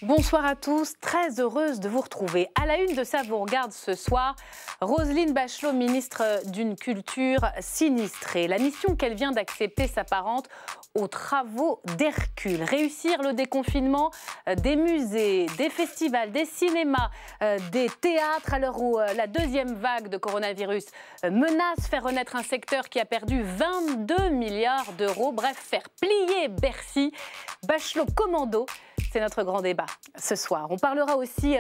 Bonsoir à tous, très heureuse de vous retrouver. À la une de Ça vous regarde ce soir, Roselyne Bachelot, ministre d'une Culture sinistrée. La mission qu'elle vient d'accepter s'apparente aux travaux d'Hercule. Réussir le déconfinement des musées, des festivals, des cinémas, des théâtres à l'heure où la deuxième vague de coronavirus menace faire renaître un secteur qui a perdu 22 milliards d'euros. Bref, faire plier Bercy. Bachelot commando. C'est notre grand débat ce soir. On parlera aussi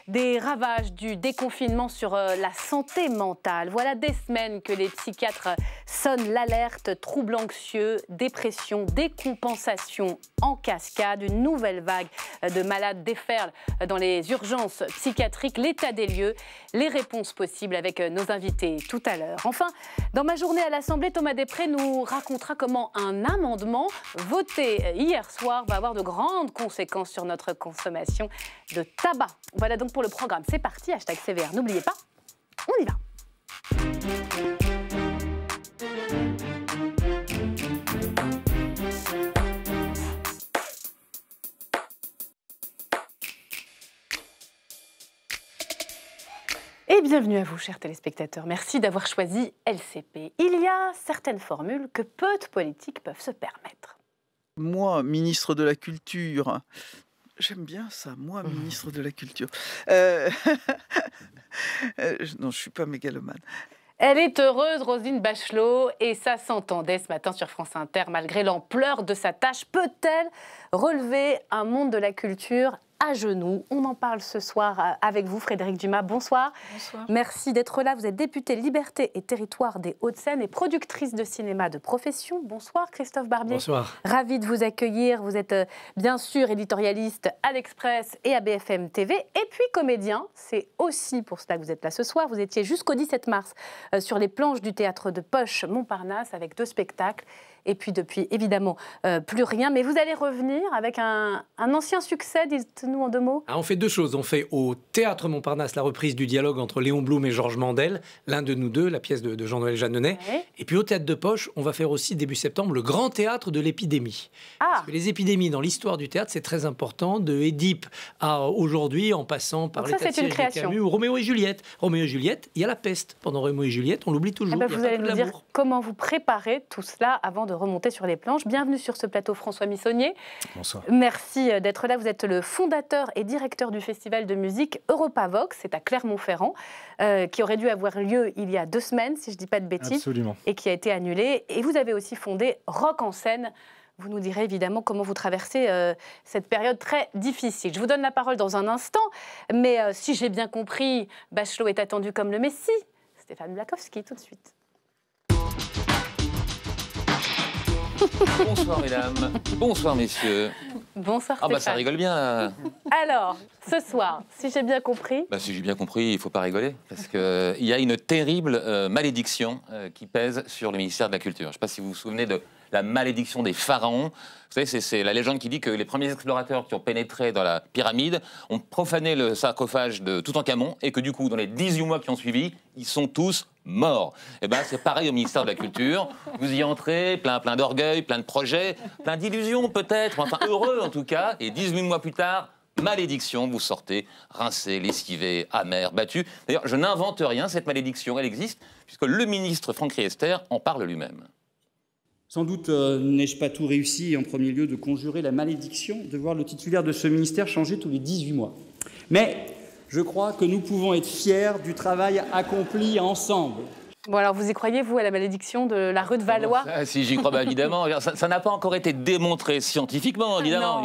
des ravages du déconfinement sur la santé mentale. Voilà des semaines que les psychiatres sonnent l'alerte. Troubles anxieux, dépression, décompensation en cascade. Une nouvelle vague de malades déferle dans les urgences psychiatriques. L'état des lieux, les réponses possibles avec nos invités tout à l'heure. Enfin, dans ma journée à l'Assemblée, Thomas Després nous racontera comment un amendement voté hier soir va avoir de grandes conséquences sur notre consommation de tabac. Voilà donc pour le programme. C'est parti, #CVR. N'oubliez pas, on y va. Et bienvenue à vous, chers téléspectateurs. Merci d'avoir choisi LCP. Il y a certaines formules que peu de politiques peuvent se permettre. Moi, ministre de la Culture, j'aime bien ça, moi, ministre de la Culture. Non, je ne suis pas mégalomane. Elle est heureuse, Roselyne Bachelot, et ça s'entendait ce matin sur France Inter. Malgré l'ampleur de sa tâche, peut-elle relever un monde de la culture à genoux? On en parle ce soir avec vous, Frédérique Dumas. Bonsoir. Bonsoir. Merci d'être là. Vous êtes députée Liberté et Territoire des Hauts-de-Seine et productrice de cinéma de profession. Bonsoir, Christophe Barbier. Bonsoir. Ravi de vous accueillir. Vous êtes bien sûr éditorialiste à l'Express et à BFM TV. Et puis comédien. C'est aussi pour cela que vous êtes là ce soir. Vous étiez jusqu'au 17 mars sur les planches du théâtre de Poche Montparnasse avec 2 spectacles. Et puis depuis, évidemment, plus rien. Mais vous allez revenir avec un ancien succès, dites-nous en 2 mots. On fait 2 choses. On fait au Théâtre Montparnasse la reprise du dialogue entre Léon Blum et Georges Mandel, l'un de nous deux, la pièce de Jean-Noël Jeanneney. Ouais. Et puis au Théâtre de Poche, on va faire aussi début septembre le grand théâtre de l'épidémie. Parce que les épidémies dans l'histoire du théâtre, c'est très important, de Édipe à aujourd'hui, en passant par l'état de siège de Camus ou Roméo et Juliette. Roméo et Juliette, il y a la peste pendant Roméo et Juliette, on l'oublie toujours. Vous allez nous dire comment vous préparez tout cela avant de remonter sur les planches. Bienvenue sur ce plateau, François Missonnier. Bonsoir. Merci d'être là. Vous êtes le fondateur et directeur du festival de musique Europavox, c'est à Clermont-Ferrand, qui aurait dû avoir lieu il y a 2 semaines, si je ne dis pas de bêtises. Absolument. Et qui a été annulé. Et vous avez aussi fondé Rock en scène. Vous nous direz évidemment comment vous traversez cette période très difficile. Je vous donne la parole dans un instant, mais si j'ai bien compris, Bachelot est attendu comme le Messie. Stéphane Blakowski, tout de suite. Bonsoir mesdames, bonsoir messieurs. Bonsoir Stéphane. Ah bah ça rigole bien là. Alors, ce soir, si j'ai bien compris... Si j'ai bien compris, il ne faut pas rigoler, parce qu'il y a une terrible malédiction qui pèse sur le ministère de la Culture. Je ne sais pas si vous vous souvenez de la malédiction des pharaons. Vous savez, c'est la légende qui dit que les premiers explorateurs qui ont pénétré dans la pyramide ont profané le sarcophage de Toutankhamon et que du coup, dans les 18 mois qui ont suivi, ils sont tous morts. Et bien, c'est pareil au ministère de la Culture. Vous y entrez, plein d'orgueil, plein de projets, plein d'illusions peut-être, enfin heureux en tout cas, et 18 mois plus tard, malédiction, vous sortez rincé, lessivé, amer, battu. D'ailleurs, je n'invente rien, cette malédiction, elle existe, puisque le ministre Franck Riester en parle lui-même. Sans doute n'ai-je pas tout réussi, et en premier lieu de conjurer la malédiction de voir le titulaire de ce ministère changer tous les 18 mois. Mais je crois que nous pouvons être fiers du travail accompli ensemble. Bon, alors vous y croyez, vous, à la malédiction de la rue de Valois? Si, j'y crois, évidemment. Ça n'a pas encore été démontré scientifiquement, évidemment.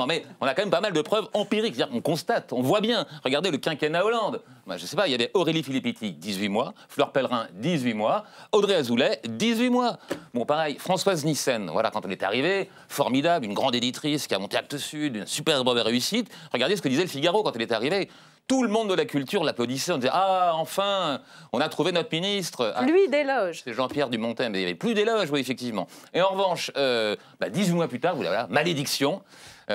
Mais on a quand même pas mal de preuves empiriques. C'est-à-dire qu'on constate, on voit bien. Regardez le quinquennat Hollande. Je sais pas, il y avait Aurélie Filippetti, 18 mois. Fleur Pellerin, 18 mois. Audrey Azoulay, 18 mois. Bon, pareil, Françoise Nyssen, voilà, quand elle est arrivée, formidable, une grande éditrice qui a monté Actes Sud, une superbe réussite. Regardez ce que disait le Figaro quand elle est arrivée. Tout le monde de la culture l'applaudissait. On disait « Ah, enfin, on a trouvé notre ministre !» Pluie d'éloges. C'est Jean-Pierre Dumontet, mais il n'y avait plus d'éloges, oui, effectivement. Et en revanche, 18 mois plus tard, voilà, malédiction.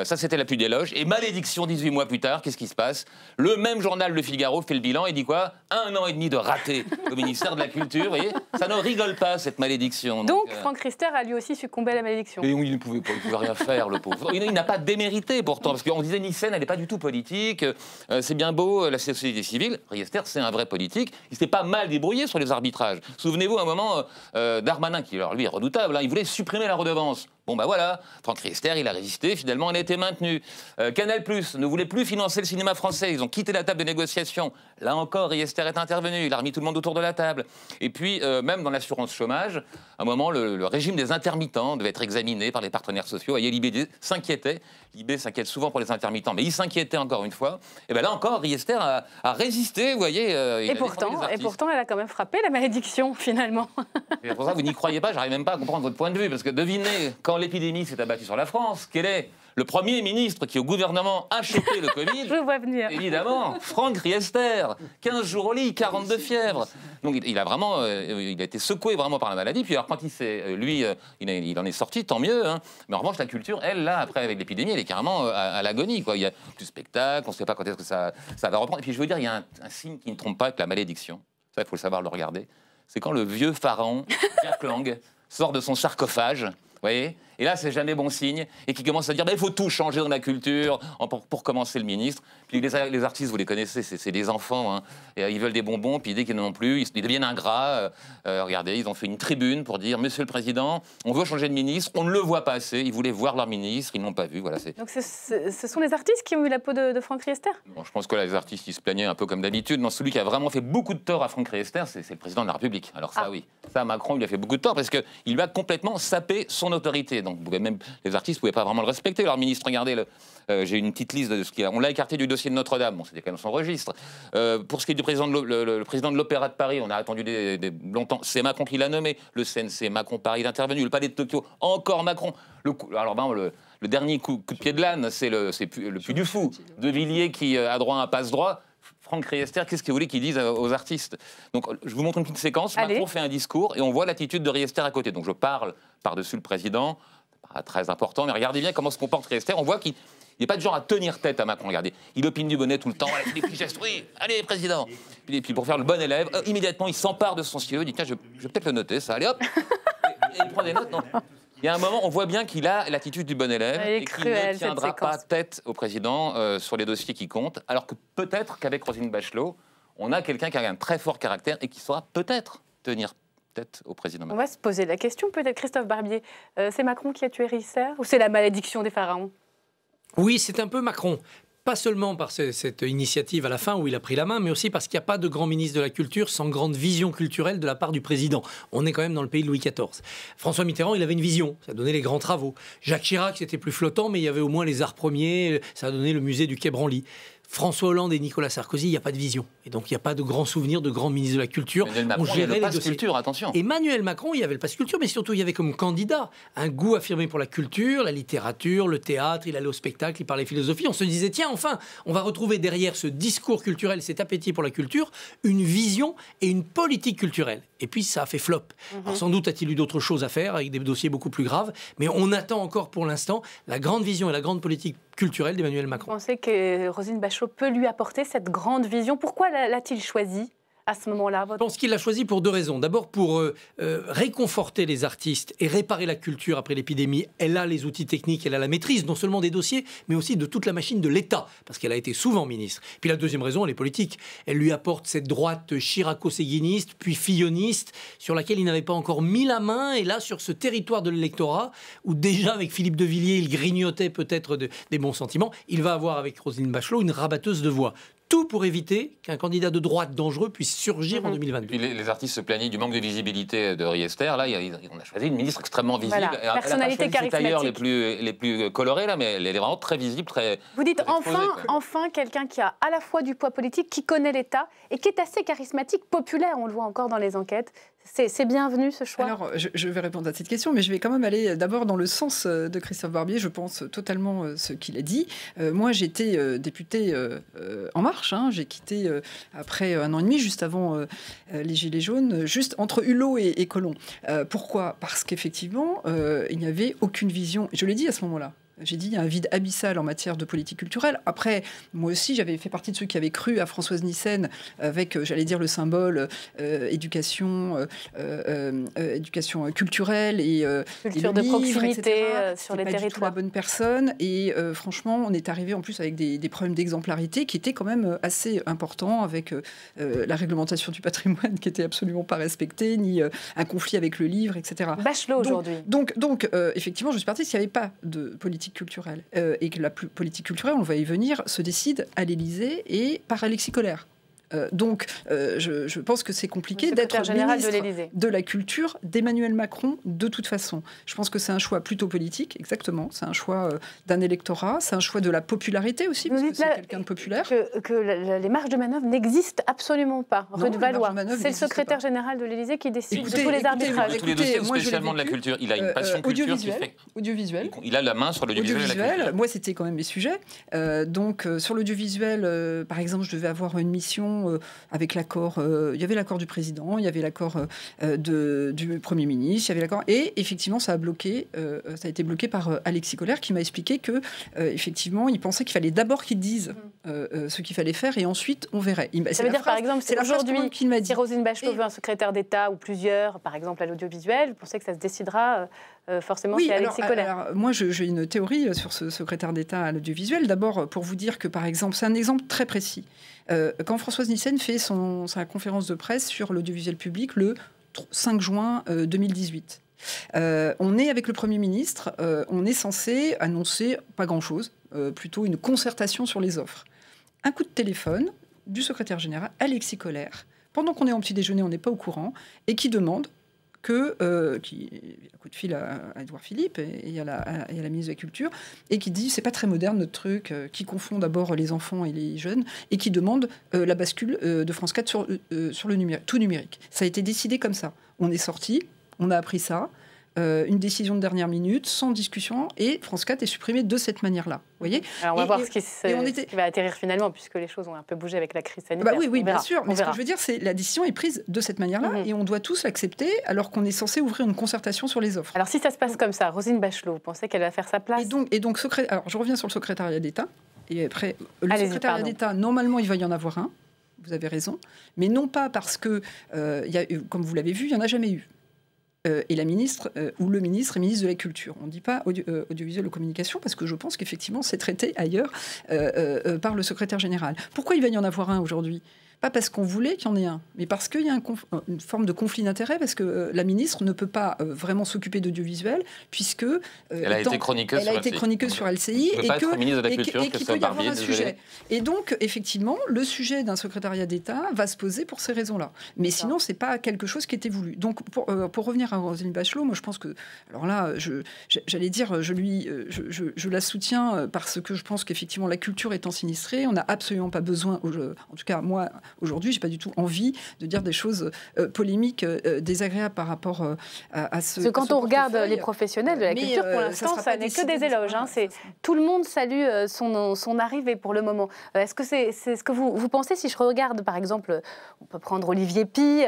Ça, c'était la pluie d'éloges. Et malédiction, 18 mois plus tard, qu'est-ce qui se passe? Le même journal Le Figaro fait le bilan et dit quoi? 1 an et demi de raté au ministère de la Culture. Vous voyez, ça ne rigole pas, cette malédiction. Donc Franck Riester a lui aussi succombé à la malédiction. Et il ne pouvait rien faire, le pauvre. Il n'a pas démérité, pourtant, parce qu'on disait Nyssen, elle n'est pas du tout politique. C'est bien beau, la société civile. Riester, c'est un vrai politique. Il s'était pas mal débrouillé sur les arbitrages. Souvenez-vous, à un moment, Darmanin, qui alors, lui est redoutable, il voulait supprimer la redevance. Bon, ben voilà, Franck Riester, il a résisté, finalement, elle a été maintenue. Canal+ ne voulait plus financer le cinéma français, ils ont quitté la table de négociation. Là encore, Riester est intervenu, il a remis tout le monde autour de la table. Et puis, même dans l'assurance chômage, à un moment, le régime des intermittents devait être examiné par les partenaires sociaux. Et l'IB s'inquiétait. L'IB s'inquiète souvent pour les intermittents, mais il s'inquiétait encore une fois. Et bien là encore, Riester a résisté, vous voyez. Et pourtant, elle a quand même frappé la malédiction, finalement. Et pour ça, vous n'y croyez pas, j'arrive même pas à comprendre votre point de vue, parce que devinez, quand l'épidémie s'est abattue sur la France, quel est le Premier ministre qui, au gouvernement, a chopé le Covid? Je vois venir. Évidemment, Franck Riester, 15 jours au lit, 42 fièvres. Donc il a vraiment, il a été secoué vraiment par la maladie. Puis alors quand il en est sorti, tant mieux. Hein. Mais en revanche, la culture, elle, là, après avec l'épidémie, elle est carrément à l'agonie. Il y a plus de spectacles, on ne sait pas quand est-ce que ça va reprendre. Et puis je veux dire, il y a un signe qui ne trompe pas avec la malédiction. Ça, il faut le savoir, le regarder. C'est quand le vieux pharaon, Jack Lang, sort de son sarcophage. Vous voyez? Et là, c'est jamais bon signe. Et qui commence à dire, il faut tout changer dans la culture, pour commencer le ministre. Puis les artistes, vous les connaissez, c'est des enfants. Hein. Et, ils veulent des bonbons, puis dès qu'ils n'en ont plus, ils deviennent ingrats. Regardez, ils ont fait une tribune pour dire, Monsieur le Président, on veut changer de ministre, on ne le voit pas assez. Ils voulaient voir leur ministre, ils ne l'ont pas vu. Voilà, donc ce sont les artistes qui ont eu la peau de Franck Riester? Bon, je pense que là, les artistes, ils se plaignaient un peu comme d'habitude. Non, celui qui a vraiment fait beaucoup de tort à Franck Riester, c'est le Président de la République. Alors ça, oui. Ça, Macron, il lui a fait beaucoup de tort parce qu'il lui a complètement sapé son autorité. Donc, même les artistes ne pouvaient pas vraiment le respecter. Leur ministre, regardez, j'ai une petite liste de ce qu'il a. On l'a écarté du dossier de Notre-Dame. Bon, c'était quand même son registre. Pour ce qui est du président le président de l'Opéra de Paris, on a attendu longtemps. C'est Macron qui l'a nommé. Le CNC, Macron, Paris, il est intervenu. Le Palais de Tokyo, encore Macron. Alors, ben, le dernier coup de pied de l'âne, c'est le Puy du Fou. De Villiers qui a droit à un passe-droit. Franck Riester, qu'est-ce que vous voulez qu'il dise aux artistes? Donc, je vous montre une petite séquence. Allez. Macron fait un discours et on voit l'attitude de Riester à côté. Donc, je parle par-dessus le président. Pas très important, mais regardez bien comment se comporte Riester. On voit qu'il n'est pas du genre à tenir tête à Macron. Regardez, il opine du bonnet tout le temps. Il fait des petits gestes. Oui, allez, président. Et puis, pour faire le bon élève, immédiatement, il s'empare de son stylo. Il dit, tiens, je vais peut-être le noter, ça. Allez, hop. Et il prend des notes. Non. Il y a un moment, on voit bien qu'il a l'attitude du bon élève et qu'il ne tiendra pas tête au président sur les dossiers qui comptent, alors que peut-être qu'avec Roselyne Bachelot, on a quelqu'un qui a un très fort caractère et qui saura peut-être tenir tête au président Macron. On va se poser la question, peut-être, Christophe Barbier. C'est Macron qui a tué Riester ou c'est la malédiction des pharaons? Oui, c'est un peu Macron. Pas seulement par cette initiative à la fin où il a pris la main, mais aussi parce qu'il n'y a pas de grand ministre de la Culture sans grande vision culturelle de la part du président. On est quand même dans le pays de Louis XIV. François Mitterrand, il avait une vision, ça donnait les grands travaux. Jacques Chirac, c'était plus flottant, mais il y avait au moins les arts premiers, ça a donné le musée du Quai Branly. François Hollande et Nicolas Sarkozy, il n'y a pas de vision. Et donc, il n'y a pas de grands souvenirs de grands ministres de la Culture. Emmanuel Macron, il y avait le pass culture, attention. Emmanuel Macron, il y avait le pass culture, mais surtout, il y avait comme candidat un goût affirmé pour la culture, la littérature, le théâtre, il allait au spectacle, il parlait philosophie. On se disait, tiens, enfin, on va retrouver derrière ce discours culturel, cet appétit pour la culture, une vision et une politique culturelle. Et puis, ça a fait flop. Alors, sans doute a-t-il eu d'autres choses à faire, avec des dossiers beaucoup plus graves, mais on attend encore pour l'instant la grande vision et la grande politique culturelle d'Emmanuel Macron. Vous pensez que Roselyne Bachelot peut lui apporter cette grande vision? Pourquoi l'a-t-il choisi à ce moment-là? Je pense qu'il l'a choisi pour deux raisons. D'abord, pour réconforter les artistes et réparer la culture après l'épidémie. Elle a les outils techniques, elle a la maîtrise, non seulement des dossiers, mais aussi de toute la machine de l'État, parce qu'elle a été souvent ministre. Puis la deuxième raison, elle est politique. Elle lui apporte cette droite chiraco-séguiniste, puis filloniste, sur laquelle il n'avait pas encore mis la main. Et là, sur ce territoire de l'électorat, où déjà avec Philippe de Villiers, il grignotait peut-être des bons sentiments, il va avoir avec Roselyne Bachelot une rabatteuse de voix. Tout pour éviter qu'un candidat de droite dangereux puisse surgir en 2022. Puis les artistes se plaignaient du manque de visibilité de Riester. Là, on a choisi une ministre extrêmement visible. Voilà. Personnalité charismatique. Les plus colorés, là, mais elle est vraiment très visible, très. Vous dites très enfin quelqu'un qui a à la fois du poids politique, qui connaît l'État et qui est assez charismatique, populaire. On le voit encore dans les enquêtes. C'est bienvenu ce choix? Alors, je vais répondre à cette question, mais je vais quand même aller d'abord dans le sens de Christophe Barbier. Je pense totalement ce qu'il a dit. Moi, j'étais députée En Marche. Hein. J'ai quitté après 1 an et demi, juste avant les Gilets jaunes, juste entre Hulot et Collomb. Pourquoi? Parce qu'effectivement, il n'y avait aucune vision. Je l'ai dit à ce moment-là. J'ai dit, il y a un vide abyssal en matière de politique culturelle. Après, moi aussi, j'avais fait partie de ceux qui avaient cru à Françoise Nyssen avec, j'allais dire, le symbole éducation culturelle et culture le de livre, proximité etc. sur les pas du tout territoires. la bonne personne. Et franchement, on est arrivé en plus avec des problèmes d'exemplarité qui étaient quand même assez importants, avec la réglementation du patrimoine qui était absolument pas respectée, ni un conflit avec le livre, etc. Bachelot aujourd'hui. Donc effectivement, je suis partie s'il n'y avait pas de politique culturelle. Et que la politique culturelle, on va y venir, se décide à l'Élysée et par Alexis Collère. Donc, je pense que c'est compliqué d'être ministre de la Culture d'Emmanuel Macron de toute façon. Je pense que c'est un choix plutôt politique, exactement. C'est un choix d'un électorat, c'est un choix de la popularité aussi, parce que c'est quelqu'un de populaire. Que les marges de manœuvre n'existent absolument pas. Ruth Valois, c'est le secrétaire général de l'Élysée qui décide de tous les arbitrages. Tous les dossiers, spécialement de la culture. Il a une passion culture qui fait... Audiovisuel. Il a la main sur l'audiovisuel et la culture. Moi, c'était quand même mes sujets. Donc, sur l'audiovisuel, par exemple, je devais avoir une mission avec l'accord, il y avait l'accord du président, il y avait l'accord du Premier ministre, il y avait l'accord, et effectivement ça a été bloqué par Alexis Collère, qui m'a expliqué que effectivement il pensait qu'il fallait d'abord qu'il dise ce qu'il fallait faire et ensuite on verrait. Ça veut dire par exemple, c'est aujourd'hui, si Roselyne Bachelot veut un secrétaire d'État ou plusieurs, par exemple à l'audiovisuel, vous pensez que ça se décidera forcément chez Alexis Collère? Alors, moi j'ai une théorie sur ce secrétaire d'État à l'audiovisuel. D'abord pour vous dire que par exemple, c'est un exemple très précis. Quand Françoise Nyssen fait sa conférence de presse sur l'audiovisuel public le 5 juin 2018, on est avec le Premier ministre, on est censé annoncer pas grand-chose, plutôt une concertation sur les offres. Un coup de téléphone du secrétaire général, Alexis Collère, pendant qu'on est en petit déjeuner, on n'est pas au courant, et qui demande qui un coup de fil à Édouard Philippe et à la ministre de la Culture, et qui dit c'est pas très moderne notre truc, qui confond d'abord les enfants et les jeunes, et qui demande la bascule de France 4 sur le numérique, tout numérique. Ça a été décidé comme ça. On est sorti, on a appris ça, une décision de dernière minute, sans discussion, et France 4 est supprimée de cette manière-là. Vous voyez ? Alors on va voir ce qui va atterrir finalement, puisque les choses ont un peu bougé avec la crise sanitaire. Oui, bien sûr. Mais ce que je veux dire, c'est la décision est prise de cette manière-là, et on doit tous l'accepter, alors qu'on est censé ouvrir une concertation sur les offres. Alors si ça se passe comme ça, Roselyne Bachelot, vous pensez qu'elle va faire sa place ? Et donc alors je reviens sur le secrétariat d'État. Et après, le secrétariat d'État, normalement, il va y en avoir un. Vous avez raison. Mais non pas parce que, comme vous l'avez vu, il n'y en a jamais eu. Et la ministre ou le ministre est ministre de la Culture. On ne dit pas audiovisuel ou communication, parce que je pense qu'effectivement c'est traité ailleurs par le secrétaire général. Pourquoi il va y en avoir un aujourd'hui ? Pas parce qu'on voulait qu'il y en ait un, mais parce qu'il y a une forme de conflit d'intérêts, parce que la ministre ne peut pas vraiment s'occuper d'audiovisuel, puisque elle a été chroniqueuse sur LCI, et qu'il peut y avoir un sujet. Et donc, effectivement, le sujet d'un secrétariat d'État va se poser pour ces raisons-là. Mais sinon, c'est pas quelque chose qui était voulu. Donc, pour revenir à Roselyne Bachelot, moi, je pense que... Alors là, j'allais dire, je la soutiens parce que je pense qu'effectivement, la culture étant sinistrée, on n'a absolument pas besoin, en tout cas, moi... Aujourd'hui, je n'ai pas du tout envie de dire des choses polémiques, désagréables par rapport à ce... Parce que quand on regarde les professionnels de la culture, pour l'instant, ça n'est que des éloges. Tout le monde salue son arrivée pour le moment. Est-ce que c'est ce que vous pensez? Si je regarde, par exemple, on peut prendre Olivier Py,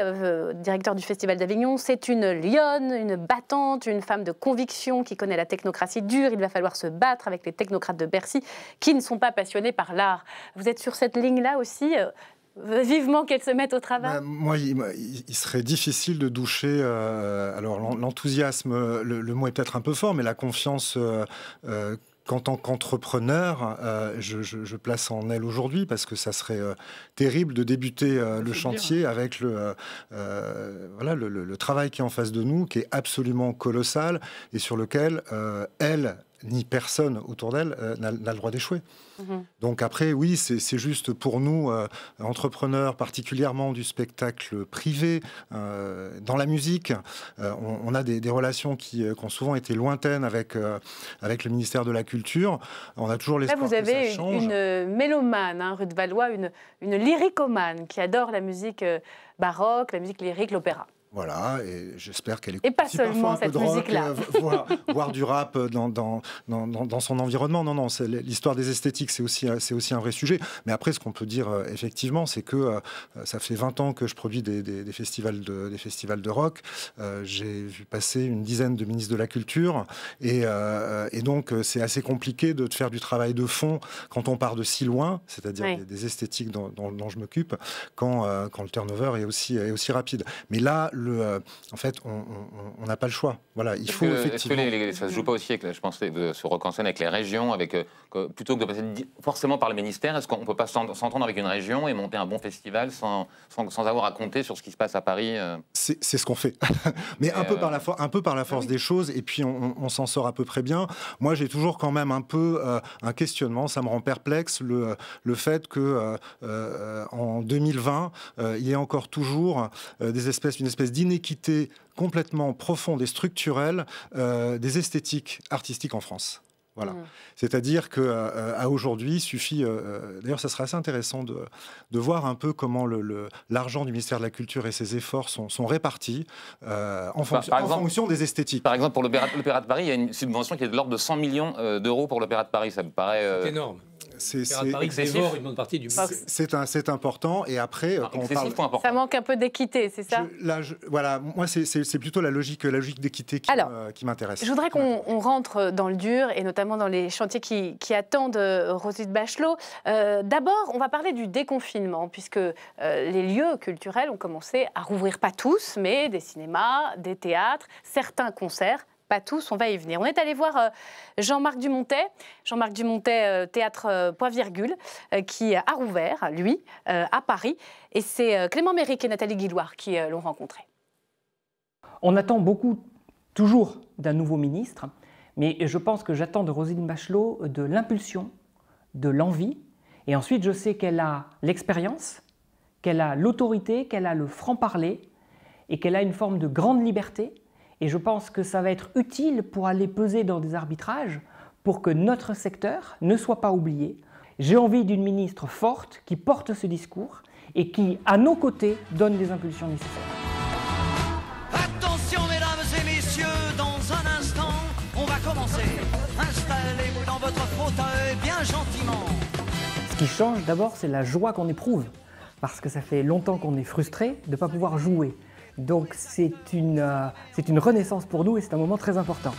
directeur du Festival d'Avignon. C'est une lionne, une battante, une femme de conviction qui connaît la technocratie dure. Il va falloir se battre avec les technocrates de Bercy qui ne sont pas passionnés par l'art. Vous êtes sur cette ligne-là aussi vivement qu'elle se mette au travail. Moi, il serait difficile de doucher. Alors, l'enthousiasme, le mot est peut-être un peu fort, mais la confiance qu'en tant qu'entrepreneur, je place en elle aujourd'hui, parce que ça serait terrible de débuter le chantier avec le travail qui est en face de nous, qui est absolument colossal et sur lequel elle ni personne autour d'elle n'a le droit d'échouer. Donc après, oui, c'est juste pour nous, entrepreneurs, particulièrement du spectacle privé, dans la musique, on a des relations qui ont souvent été lointaines avec le ministère de la Culture. On a toujours l'espoir que ça change. Vous avez une mélomane, Ruth Valois, une lyricomane qui adore la musique baroque, la musique lyrique, l'opéra. Voilà, et j'espère qu'elle écoute Et pas aussi seulement parfois un peu cette de rock, musique-là. voire du rap dans son environnement. Non, l'histoire des esthétiques, c'est aussi un vrai sujet. Mais après, ce qu'on peut dire effectivement, c'est que ça fait 20 ans que je produis des festivals de rock. J'ai vu passer une dizaine de ministres de la Culture, et donc c'est assez compliqué de faire du travail de fond quand on part de si loin, c'est-à-dire des esthétiques dont je m'occupe, quand le turnover est aussi rapide. Mais là, en fait, on n'a pas le choix. Voilà, il faut effectivement... Est-ce que ça se joue pas aussi avec, je pense, sur Rock en scène avec les régions, plutôt que de passer forcément par le ministère, est-ce qu'on ne peut pas s'entendre avec une région et monter un bon festival sans avoir à compter sur ce qui se passe à Paris C'est ce qu'on fait. Mais un peu par la force des choses, et puis on s'en sort à peu près bien. Moi, j'ai toujours quand même un peu un questionnement, ça me rend perplexe, le fait que en 2020, il y ait encore toujours une espèce d'inéquité complètement profonde et structurelle des esthétiques artistiques en France. Voilà. C'est-à-dire qu'à aujourd'hui, il suffit... D'ailleurs, ça serait assez intéressant de voir un peu comment l'argent du ministère de la Culture et ses efforts sont répartis en fonction des esthétiques. Par exemple, pour l'Opéra de Paris, il y a une subvention qui est de l'ordre de 100 millions d'euros pour l'Opéra de Paris. Ça me paraît... C'est énorme. C'est dévore une bonne partie du budget. C'est important, et après ça manque un peu d'équité, c'est ça? Voilà, moi c'est plutôt la logique d'équité qui m'intéresse. Je voudrais qu'on rentre dans le dur, et notamment dans les chantiers qui attendent Roselyne Bachelot. D'abord, on va parler du déconfinement, puisque les lieux culturels ont commencé à rouvrir, pas tous, mais des cinémas, des théâtres, certains concerts. Pas tous, on va y venir. On est allé voir Jean-Marc Dumontet, Théâtre Point Virgule, qui a rouvert, lui, à Paris. Et c'est Clément Méric et Nathalie Guilloire qui l'ont rencontré. On attend beaucoup, toujours, d'un nouveau ministre, mais je pense que j'attends de Roselyne Bachelot de l'impulsion, de l'envie. Et ensuite, je sais qu'elle a l'expérience, qu'elle a l'autorité, qu'elle a le franc-parler, et qu'elle a une forme de grande liberté. Et je pense que ça va être utile pour aller peser dans des arbitrages pour que notre secteur ne soit pas oublié. J'ai envie d'une ministre forte qui porte ce discours et qui, à nos côtés, donne les impulsions nécessaires. Attention, mesdames et messieurs, dans un instant, on va commencer. Installez-vous dans votre fauteuil bien gentiment. Ce qui change d'abord, c'est la joie qu'on éprouve. Parce que ça fait longtemps qu'on est frustré de ne pas pouvoir jouer. Donc c'est une renaissance pour nous, et c'est un moment très important.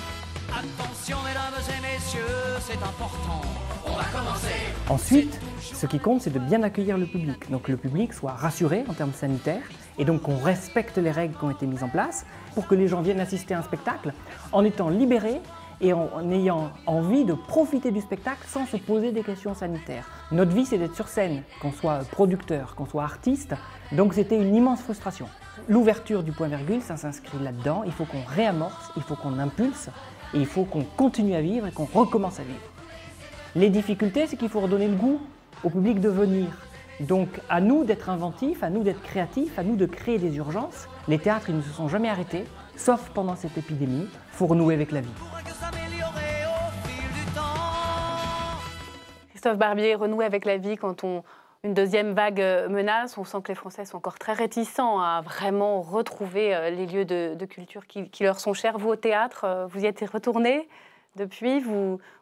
Attention mesdames et messieurs, c'est important. On va commencer. Ensuite, ce qui compte, c'est de bien accueillir le public. Donc le public soit rassuré en termes sanitaires, et donc qu'on respecte les règles qui ont été mises en place pour que les gens viennent assister à un spectacle en étant libérés et en ayant envie de profiter du spectacle sans se poser des questions sanitaires. Notre vie, c'est d'être sur scène, qu'on soit producteur, qu'on soit artiste, donc c'était une immense frustration. L'ouverture du point virgule, ça s'inscrit là-dedans. Il faut qu'on réamorce, il faut qu'on impulse, et il faut qu'on continue à vivre et qu'on recommence à vivre. Les difficultés, c'est qu'il faut redonner le goût au public de venir. Donc à nous d'être inventifs, à nous d'être créatifs, à nous de créer des urgences. Les théâtres, ils ne se sont jamais arrêtés, sauf pendant cette épidémie. Il faut renouer avec la vie. Christophe Barbier, renouer avec la vie quand une deuxième vague menace. On sent que les Français sont encore très réticents à vraiment retrouver les lieux de culture qui leur sont chers. Vous, au théâtre, vous y êtes retourné depuis?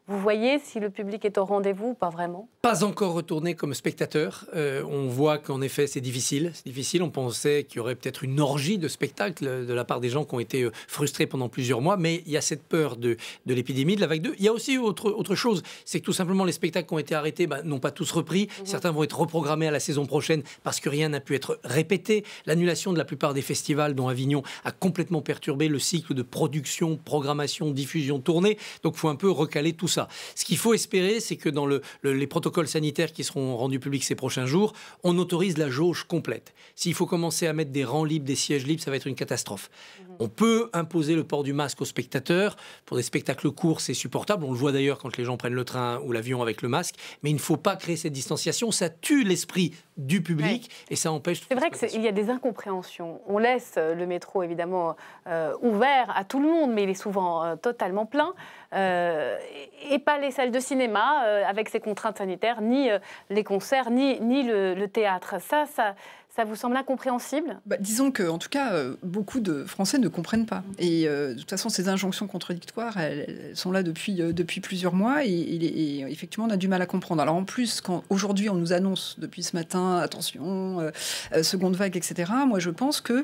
Vous voyez si le public est au rendez-vous ou pas vraiment? Pas encore retourné comme spectateur. On voit qu'en effet, c'est difficile. C'est difficile. On pensait qu'il y aurait peut-être une orgie de spectacles de la part des gens qui ont été frustrés pendant plusieurs mois. Mais il y a cette peur de l'épidémie, de la vague 2. Il y a aussi autre chose. C'est que tout simplement, les spectacles qui ont été arrêtés n'ont pas tous repris. Certains vont être reprogrammés à la saison prochaine parce que rien n'a pu être répété. L'annulation de la plupart des festivals, dont Avignon, a complètement perturbé le cycle de production, programmation, diffusion, tournée. Donc, il faut un peu recaler tout ça. Ce qu'il faut espérer, c'est que dans les protocoles sanitaires qui seront rendus publics ces prochains jours, on autorise la jauge complète. S'il faut commencer à mettre des rangs libres, des sièges libres, ça va être une catastrophe. On peut imposer le port du masque aux spectateurs. Pour des spectacles courts, c'est supportable. On le voit d'ailleurs quand les gens prennent le train ou l'avion avec le masque. Mais il ne faut pas créer cette distanciation. Ça tue l'esprit du public et ça empêche... C'est vrai qu'il y a des incompréhensions. On laisse le métro, évidemment, ouvert à tout le monde, mais il est souvent totalement plein. Et pas les salles de cinéma avec ces contraintes sanitaires, ni les concerts, ni le théâtre. Ça vous semble incompréhensible? Disons que, en tout cas, beaucoup de Français ne comprennent pas. Et de toute façon, ces injonctions contradictoires, elles sont là depuis plusieurs mois et effectivement, on a du mal à comprendre. Alors en plus, quand aujourd'hui on nous annonce depuis ce matin, attention, seconde vague, etc., moi je pense que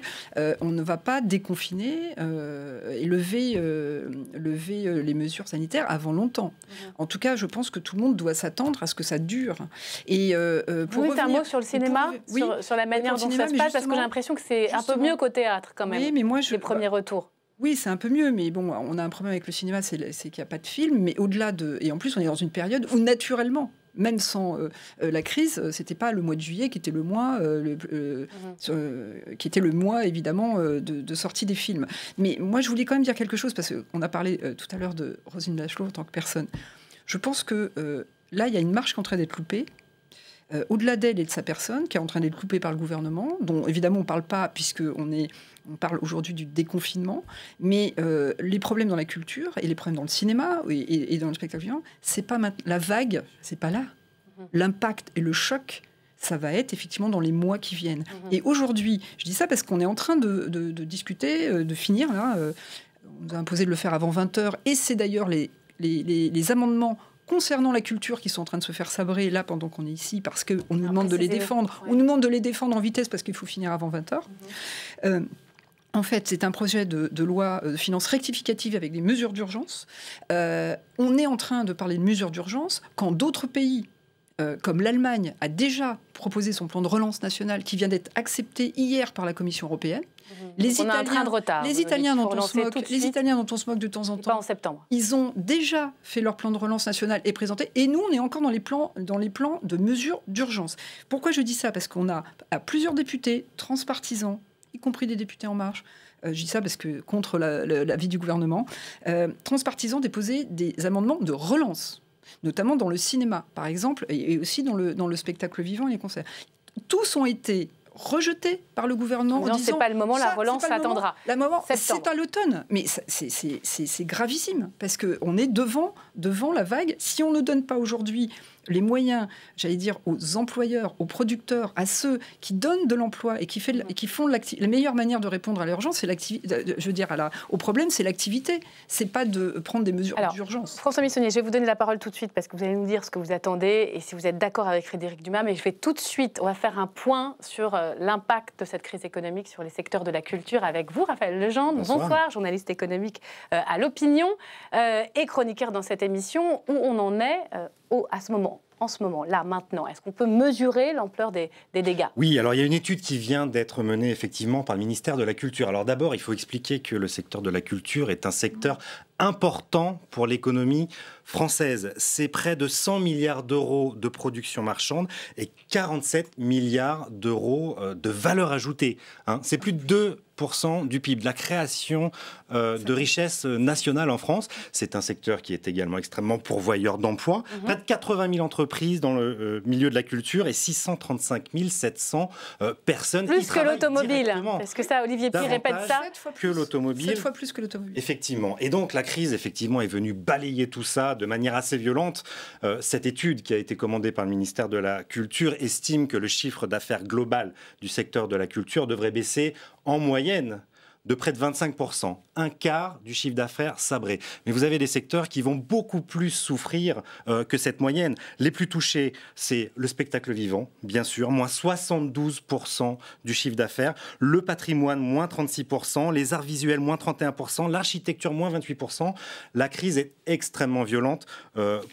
on ne va pas déconfiner et lever les mesures sanitaires avant longtemps. En tout cas, je pense que tout le monde doit s'attendre à ce que ça dure. Et pour vous, un mot sur le cinéma, sur la manière dont ça se passe, parce que j'ai l'impression que c'est un peu mieux qu'au théâtre quand même, mais moi, les premiers retours. Oui, c'est un peu mieux, mais bon, on a un problème avec le cinéma, c'est qu'il n'y a pas de film, mais au-delà de... Et en plus, on est dans une période où, naturellement, même sans la crise, c'était pas le mois de juillet qui était le mois, qui était le mois évidemment de sortie des films. Mais moi, je voulais quand même dire quelque chose, parce qu'on a parlé tout à l'heure de Roselyne Bachelot en tant que personne. Je pense que là, il y a une marche qui est en train d'être loupée. Au-delà d'elle et de sa personne, qui est en train d'être coupée par le gouvernement, dont évidemment on ne parle pas, puisqu'on parle aujourd'hui du déconfinement, mais les problèmes dans la culture et les problèmes dans le cinéma et dans le spectacle vivant, c'est pas la vague, c'est pas là. L'impact et le choc, ça va être effectivement dans les mois qui viennent. Et aujourd'hui, je dis ça parce qu'on est en train de discuter, de finir, là, on nous a imposé de le faire avant 20h, et c'est d'ailleurs les amendements concernant la culture qui sont en train de se faire sabrer là pendant qu'on est ici, parce qu'on nous demande de les défendre. On nous demande de les défendre en vitesse parce qu'il faut finir avant 20h. En fait, c'est un projet de loi de finances rectificative avec des mesures d'urgence. On est en train de parler de mesures d'urgence quand d'autres pays, comme l'Allemagne, a déjà proposé son plan de relance national qui vient d'être accepté hier par la Commission européenne. On a un train de retard. Les Italiens dont on se moque de temps en temps, pas en septembre. Ils ont déjà fait leur plan de relance national et présenté. Et nous, on est encore dans les plans de mesures d'urgence. Pourquoi je dis ça? Parce qu'on a plusieurs députés transpartisans, y compris des députés En Marche. Je dis ça parce que contre l'avis du gouvernement, transpartisans déposé des amendements de relance, notamment dans le cinéma, par exemple, et aussi dans le spectacle vivant et les concerts. Tous ont été rejetés par le gouvernement en disant... c'est pas le moment, la relance s'attendra. C'est à l'automne. Mais c'est gravissime, parce qu'on est devant la vague. Si on ne donne pas aujourd'hui les moyens, j'allais dire, aux employeurs, aux producteurs, à ceux qui donnent de l'emploi et qui font la meilleure manière de répondre à l'urgence, c'est l'activité. Je veux dire, au problème, c'est l'activité. C'est pas de prendre des mesures d'urgence. François Missonnier, je vais vous donner la parole tout de suite parce que vous allez nous dire ce que vous attendez et si vous êtes d'accord avec Frédéric Dumas. Mais je vais tout de suite, on va faire un point sur l'impact de cette crise économique sur les secteurs de la culture avec vous, Raphaël Legendre. Bonsoir, journaliste économique à l'Opinion et chroniqueur dans cette émission. Où on en est en ce moment, là, maintenant? Est-ce qu'on peut mesurer l'ampleur des dégâts? Oui, alors il y a une étude qui vient d'être menée effectivement par le ministère de la Culture. Alors d'abord, il faut expliquer que le secteur de la culture est un secteur important pour l'économie française. C'est près de 100 milliards d'euros de production marchande et 47 milliards d'euros de valeur ajoutée. C'est plus de 2% du PIB, de la création de richesse nationale en France. C'est un secteur qui est également extrêmement pourvoyeur d'emplois. Près de 80 000 entreprises dans le milieu de la culture et 635 700 personnes. Plus que l'automobile. Est-ce que ça, Olivier Py répète ça? 7 fois plus que l'automobile. Effectivement. Et donc la crise, effectivement, est venue balayer tout ça de manière assez violente. Cette étude qui a été commandée par le ministère de la Culture estime que le chiffre d'affaires global du secteur de la culture devrait baisser en moyenne de près de 25%, un quart du chiffre d'affaires sabré. Mais vous avez des secteurs qui vont beaucoup plus souffrir que cette moyenne. Les plus touchés, c'est le spectacle vivant, bien sûr, moins 72% du chiffre d'affaires, le patrimoine, moins 36%, les arts visuels, moins 31%, l'architecture, moins 28%. La crise est extrêmement violente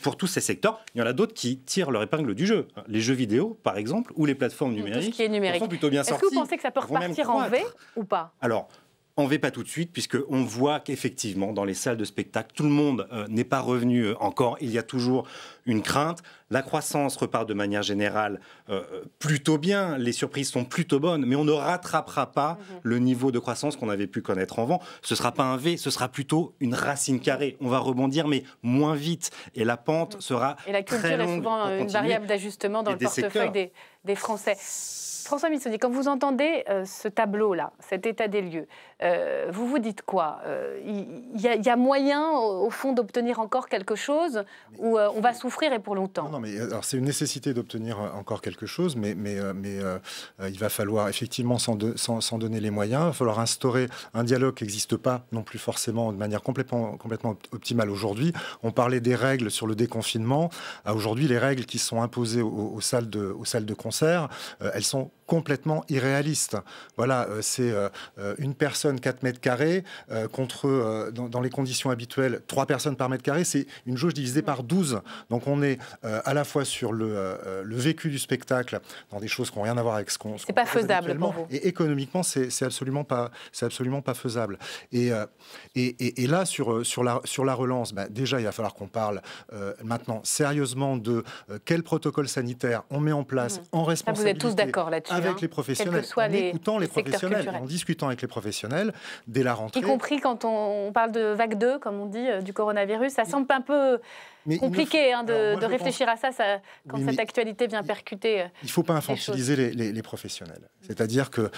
pour tous ces secteurs. Il y en a d'autres qui tirent leur épingle du jeu. Les jeux vidéo, par exemple, ou les plateformes numériques, tout ce qui est numérique. sont plutôt bien sortis. Est-ce que vous pensez que ça peut repartir en V ou pas? Alors, en V, pas tout de suite, puisqu'on voit qu'effectivement, dans les salles de spectacle, tout le monde n'est pas revenu encore. Il y a toujours une crainte. La croissance repart de manière générale plutôt bien. Les surprises sont plutôt bonnes, mais on ne rattrapera pas le niveau de croissance qu'on avait pu connaître avant. Ce ne sera pas un V, ce sera plutôt une racine carrée. On va rebondir, mais moins vite. Et la pente sera très longue. Et la culture est souvent une variable d'ajustement dans le portefeuille des Français. François Missonnier, quand vous entendez ce tableau-là, cet état des lieux, vous vous dites quoi? Il y a moyen, au fond, d'obtenir encore quelque chose ou on va souffrir souffrir et pour longtemps. Non, mais alors c'est une nécessité d'obtenir encore quelque chose, mais il va falloir effectivement s'en donner les moyens. Il va falloir instaurer un dialogue qui n'existe pas non plus forcément de manière complètement optimale aujourd'hui. On parlait des règles sur le déconfinement. Aujourd'hui, les règles qui sont imposées aux salles de concert, elles sont complètement irréalistes. Voilà, c'est une personne 4 mètres carrés contre, dans les conditions habituelles, 3 personnes par mètre carré. C'est une jauge divisée par 12. Donc on est à la fois sur le vécu du spectacle, dans des choses qui n'ont rien à voir avec ce qu'on... C'est pas faisable pour vous. Et économiquement, c'est absolument pas faisable. Et là, sur la relance, déjà, il va falloir qu'on parle maintenant sérieusement de quel protocole sanitaire on met en place en responsabilité. Vous êtes tous d'accord là-dessus. Avec les professionnels, en écoutant les professionnels, en discutant avec les professionnels dès la rentrée. Y compris quand on parle de vague 2, comme on dit, du coronavirus. Ça semble un peu compliqué de réfléchir à ça quand cette actualité vient percuter. Il ne faut pas infantiliser les professionnels. C'est-à-dire que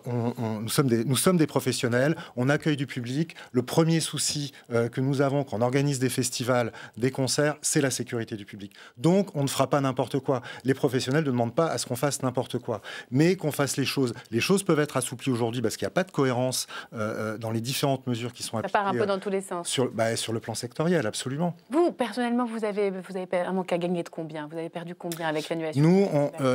nous sommes des professionnels, on accueille du public. Le premier souci que nous avons quand on organise des festivals, des concerts, c'est la sécurité du public. Donc, on ne fera pas n'importe quoi. Les professionnels ne demandent pas à ce qu'on fasse n'importe quoi, mais qu'on fasse les choses. Les choses peuvent être assouplies aujourd'hui parce qu'il n'y a pas de cohérence dans les différentes mesures qui sont appliquées. Ça part un peu dans tous les sens. Sur le plan sectoriel, absolument. Vous, personnellement, vous avez un manque à gagner de combien? Vous avez perdu combien avec l'annulation? Nous,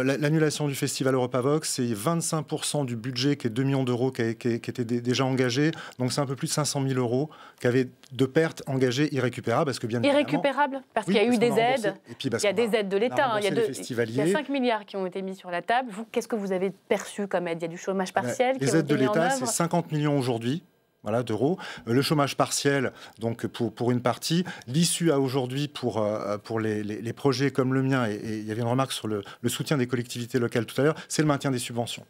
l'annulation du Festival Europavox, c'est 25% du budget qui est 2 millions d'euros qui était déjà engagé. Donc c'est un peu plus de 500 000 euros qui avaient de pertes engagées irrécupérables. Parce que bien irrécupérables? Parce qu'il y a eu des aides. Il y a des aides de l'État. Il y a 5 milliards qui ont été mis sur la table. Vous, qu'est-ce que vous avez perçu comme aide? Il y a du chômage partiel Les aides de l'État, c'est 50 millions aujourd'hui. Voilà, d'euros. Le chômage partiel, donc pour une partie. L'issue à aujourd'hui pour les projets comme le mien, et il y avait une remarque sur le soutien des collectivités locales tout à l'heure, c'est le maintien des subventions.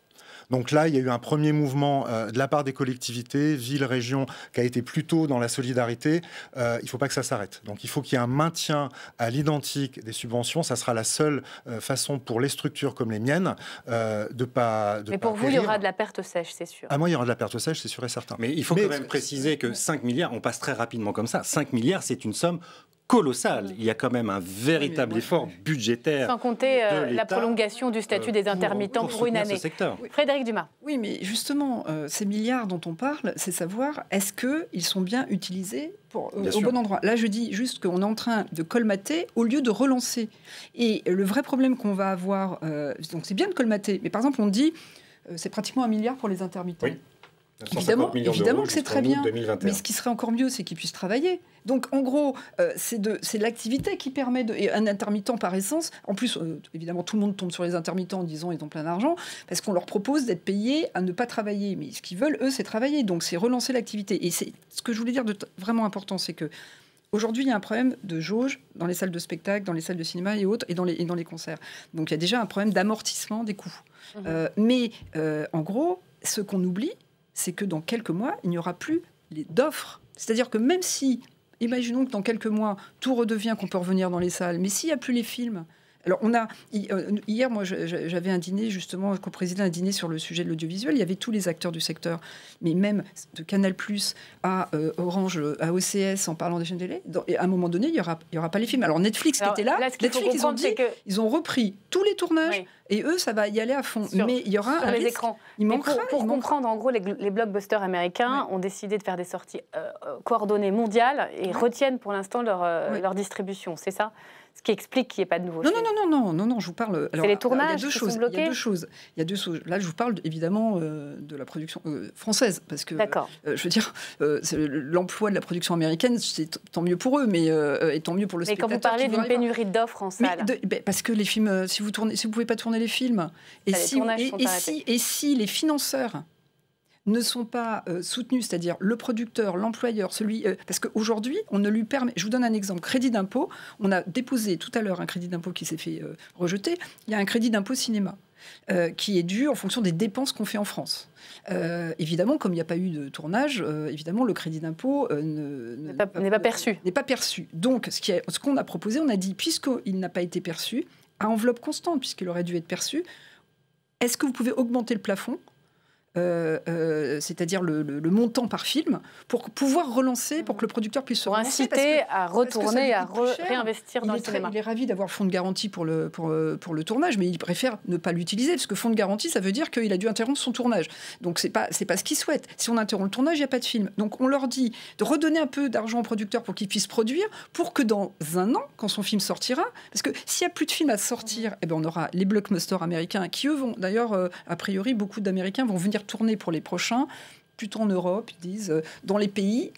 Donc là, il y a eu un premier mouvement de la part des collectivités, villes, régions, qui a été plutôt dans la solidarité. Il ne faut pas que ça s'arrête. Donc il faut qu'il y ait un maintien à l'identique des subventions. Ça sera la seule façon pour les structures comme les miennes de pas. Mais pour vous, il y aura de la perte sèche, c'est sûr. Ah, moi, il y aura de la perte sèche, c'est sûr et certain. Mais il faut quand même préciser que 5 milliards, on passe très rapidement comme ça. 5 milliards, c'est une somme colossal. Il y a quand même un véritable effort budgétaire. Sans compter la prolongation du statut des intermittents pour une année. Oui. Frédéric Dumas. Oui, mais justement, ces milliards dont on parle, c'est savoir est-ce qu'ils sont bien utilisés au bon endroit. Là, je dis juste qu'on est en train de colmater au lieu de relancer. Et le vrai problème qu'on va avoir, donc c'est bien de colmater, mais par exemple, on dit c'est pratiquement 1 milliard pour les intermittents. Oui. Évidemment que c'est très bien, mais ce qui serait encore mieux, c'est qu'ils puissent travailler. Donc, en gros, c'est l'activité qui permet et un intermittent par essence. En plus, évidemment, tout le monde tombe sur les intermittents en disant ils ont plein d'argent, parce qu'on leur propose d'être payés à ne pas travailler. Mais ce qu'ils veulent, eux, c'est travailler. Donc, c'est relancer l'activité. Et c'est ce que je voulais dire de vraiment important, c'est que aujourd'hui, il y a un problème de jauge dans les salles de spectacle, dans les salles de cinéma et autres, et dans les concerts. Donc, il y a déjà un problème d'amortissement des coûts. Mais, en gros, ce qu'on oublie, c'est que dans quelques mois, il n'y aura plus d'offres. C'est-à-dire que même si, imaginons que dans quelques mois, tout redevient, qu'on peut revenir dans les salles, mais s'il n'y a plus les films... Alors, hier, moi, j'avais un dîner, justement, co-président un dîner sur le sujet de l'audiovisuel. Il y avait tous les acteurs du secteur, mais même de Canal+, à Orange, à OCS, en parlant des chaînes télé. Et à un moment donné, il y aura pas les films. Alors, Netflix qui était là, Netflix, ils ont dit, ils ont repris tous les tournages, et eux, ça va y aller à fond. Mais il y aura un risque. Écrans. Pour comprendre, en gros, les blockbusters américains ont décidé de faire des sorties coordonnées mondiales et retiennent pour l'instant leur distribution. C'est ça? Ce qui explique qu'il n'y ait pas de nouveauté. Non, je vous parle... C'est les tournages qui sont bloqués. Il y a deux choses. Là, je vous parle évidemment de la production française, parce que, je veux dire, l'emploi de la production américaine, c'est tant mieux pour eux, mais et tant mieux pour le spectateur. Mais quand vous parlez d'une pénurie d'offres en salle... Parce que les films, si vous ne pouvez pas tourner les films, et si les financeurs ne sont pas soutenus, c'est-à-dire le producteur, l'employeur, parce qu'aujourd'hui, on ne lui permet... Je vous donne un exemple. Crédit d'impôt. On a déposé tout à l'heure un crédit d'impôt qui s'est fait rejeter. Il y a un crédit d'impôt cinéma qui est dû en fonction des dépenses qu'on fait en France. Évidemment, comme il n'y a pas eu de tournage, évidemment, le crédit d'impôt n'est pas perçu. N'est pas perçu. Donc, ce qu'on a proposé, on a dit, puisqu'il n'a pas été perçu, à enveloppe constante, puisqu'il aurait dû être perçu, est-ce que vous pouvez augmenter le plafond c'est-à-dire le montant par film, pour pouvoir relancer, pour que le producteur puisse se relancer. Inciter à retourner, à réinvestir dans le cinéma. Il est ravi d'avoir fonds de garantie pour le tournage, mais il préfère ne pas l'utiliser, parce que fonds de garantie, ça veut dire qu'il a dû interrompre son tournage. Donc c'est pas ce qu'ils souhaitent. Si on interrompt le tournage, il n'y a pas de film. Donc on leur dit de redonner un peu d'argent aux producteurs pour qu'ils puissent produire, pour que dans un an, quand son film sortira, parce que s'il n'y a plus de films à sortir, eh ben on aura les blockbusters américains qui, eux, vont... D'ailleurs, a priori, beaucoup d'Américains vont venir tourner pour les prochains, plutôt en Europe, ils disent, dans les pays...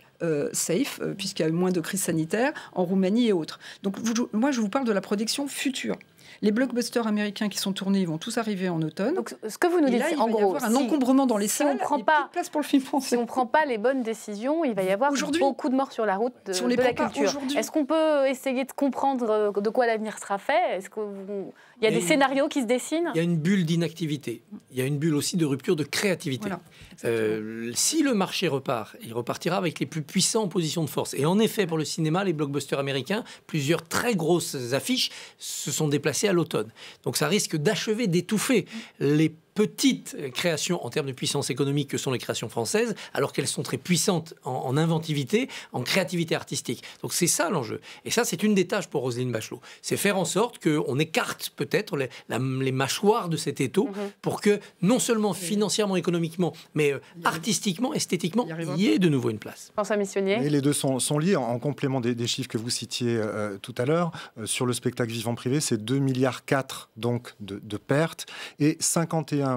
safe, puisqu'il y a eu moins de crise sanitaire, en Roumanie et autres. Donc moi, je vous parle de la production future. Les blockbusters américains qui sont tournés, ils vont tous arriver en automne. Donc, ce que vous nous dites, en gros, il va y avoir un encombrement dans les salles, on prend il n'y a plus de place pour le film français. Si on ne prend pas les bonnes décisions, il va y avoir beaucoup de morts sur la route de la culture. Est-ce qu'on peut essayer de comprendre de quoi l'avenir sera fait? Est-ce qu'il y a des scénarios qui se dessinent? Il y a une bulle d'inactivité. Il y a une bulle aussi de rupture de créativité. Voilà, si le marché repart, il repartira avec les plus puissants en position de force. Et en effet, pour le cinéma, les blockbusters américains, plusieurs très grosses affiches se sont déplacées à l'automne. Donc ça risque d'achever, d'étouffer les petites créations en termes de puissance économique que sont les créations françaises, alors qu'elles sont très puissantes en inventivité, en créativité artistique. Donc c'est ça l'enjeu. Et ça, c'est une des tâches pour Roselyne Bachelot. C'est faire en sorte qu'on écarte peut-être les mâchoires de cet étau pour que, non seulement financièrement, économiquement, mais artistiquement, esthétiquement, il y ait de nouveau une place. François Missionnier. Et les deux sont liés. En complément des chiffres que vous citiez tout à l'heure, sur le spectacle vivant privé, c'est 2,4 milliards donc de pertes et 51%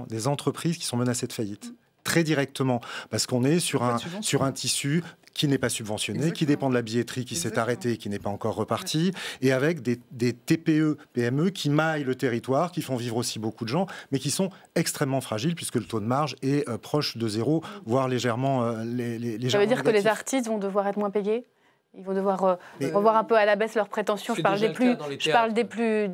des entreprises qui sont menacées de faillite. Très directement, parce qu'on est sur un tissu qui n'est pas subventionné, Exactement. Qui dépend de la billetterie qui s'est arrêtée, qui n'est pas encore repartie, et avec des TPE, PME qui maillent le territoire, qui font vivre aussi beaucoup de gens, mais qui sont extrêmement fragiles, puisque le taux de marge est proche de zéro, voire légèrement négatif. Ça veut dire que les artistes vont devoir être moins payés ? Ils vont devoir revoir un peu à la baisse leurs prétentions. Je parle des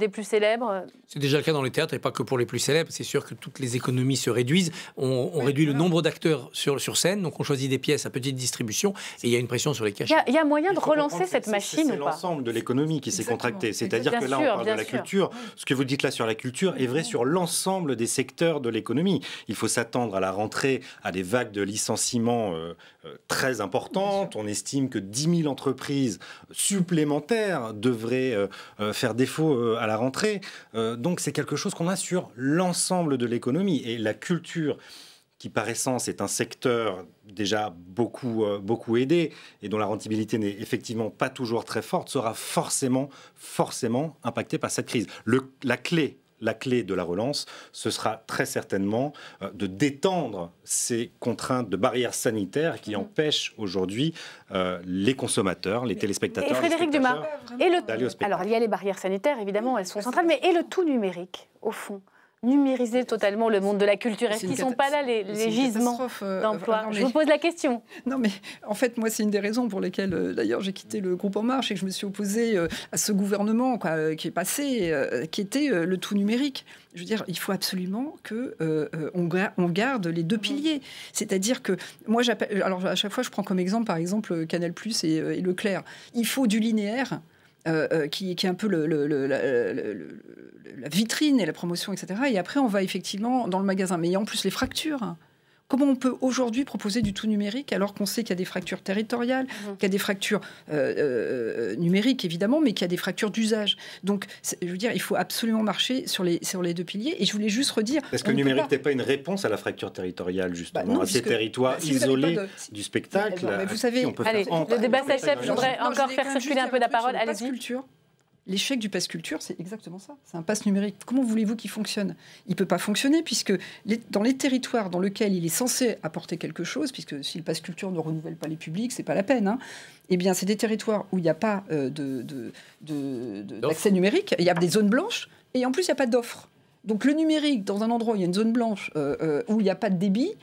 plus célèbres. C'est déjà le cas dans les théâtres, et pas que pour les plus célèbres. C'est sûr que toutes les économies se réduisent. On réduit le nombre d'acteurs sur scène, donc on choisit des pièces à petite distribution, et il y a une pression sur les cachets. Il y a moyen de relancer cette machine ou pas ? C'est l'ensemble de l'économie qui s'est contractée. C'est-à-dire que là, on parle de la culture. Ce que vous dites là sur la culture est vrai sur l'ensemble des secteurs de l'économie. Il faut s'attendre à la rentrée à des vagues de licenciements très importantes. On estime que 10 000 entreprises supplémentaires devraient faire défaut à la rentrée. Donc c'est quelque chose qu'on a sur l'ensemble de l'économie. Et la culture, qui par essence est un secteur déjà beaucoup aidé et dont la rentabilité n'est effectivement pas toujours très forte, sera forcément impactée par cette crise. La clé de la relance, ce sera très certainement de détendre ces contraintes de barrières sanitaires qui empêchent aujourd'hui les consommateurs, les téléspectateurs, et Frédéric Dumas, d'aller au spectacle. Alors, il y a les barrières sanitaires, évidemment, elles sont centrales, mais et le tout numérique, au fond ? Numériser totalement le monde de la culture. Est-ce qu'ils ne sont pas là, les gisements d'emploi ? Je vous pose la question. Non, mais en fait, moi, c'est une des raisons pour lesquelles, d'ailleurs, j'ai quitté le groupe En Marche et que je me suis opposée à ce gouvernement qui est passé, qui était le tout numérique. Je veux dire, il faut absolument qu'on garde les deux piliers. C'est-à-dire que, moi, alors à chaque fois, je prends comme exemple, par exemple, Canal+ et Leclerc. Il faut du linéaire. Qui est un peu la vitrine et la promotion, etc. Et après, on va effectivement dans le magasin. Mais il y a en plus les fractures. Comment on peut aujourd'hui proposer du tout numérique alors qu'on sait qu'il y a des fractures territoriales, qu'il y a des fractures numériques, évidemment, mais qu'il y a des fractures d'usage. Donc, je veux dire, il faut absolument marcher sur les deux piliers. Et je voulais juste redire... Est-ce que le numérique n'est pas une réponse à la fracture territoriale, justement, à ces territoires isolés du spectacle? Mais vous savez, allez, le débat s'achève. Je voudrais encore faire circuler un peu la parole. Allez-y. L'échec du pass culture, c'est exactement ça. C'est un pass numérique. Comment voulez-vous qu'il fonctionne ? Il ne peut pas fonctionner puisque dans les territoires dans lesquels il est censé apporter quelque chose, puisque si le pass culture ne renouvelle pas les publics, c'est pas la peine. Hein, eh bien, c'est des territoires où il n'y a pas d'accès numérique. Il y a des zones blanches et en plus, il n'y a pas d'offres. Donc le numérique, dans un endroit où il y a une zone blanche, où il n'y a pas de débit,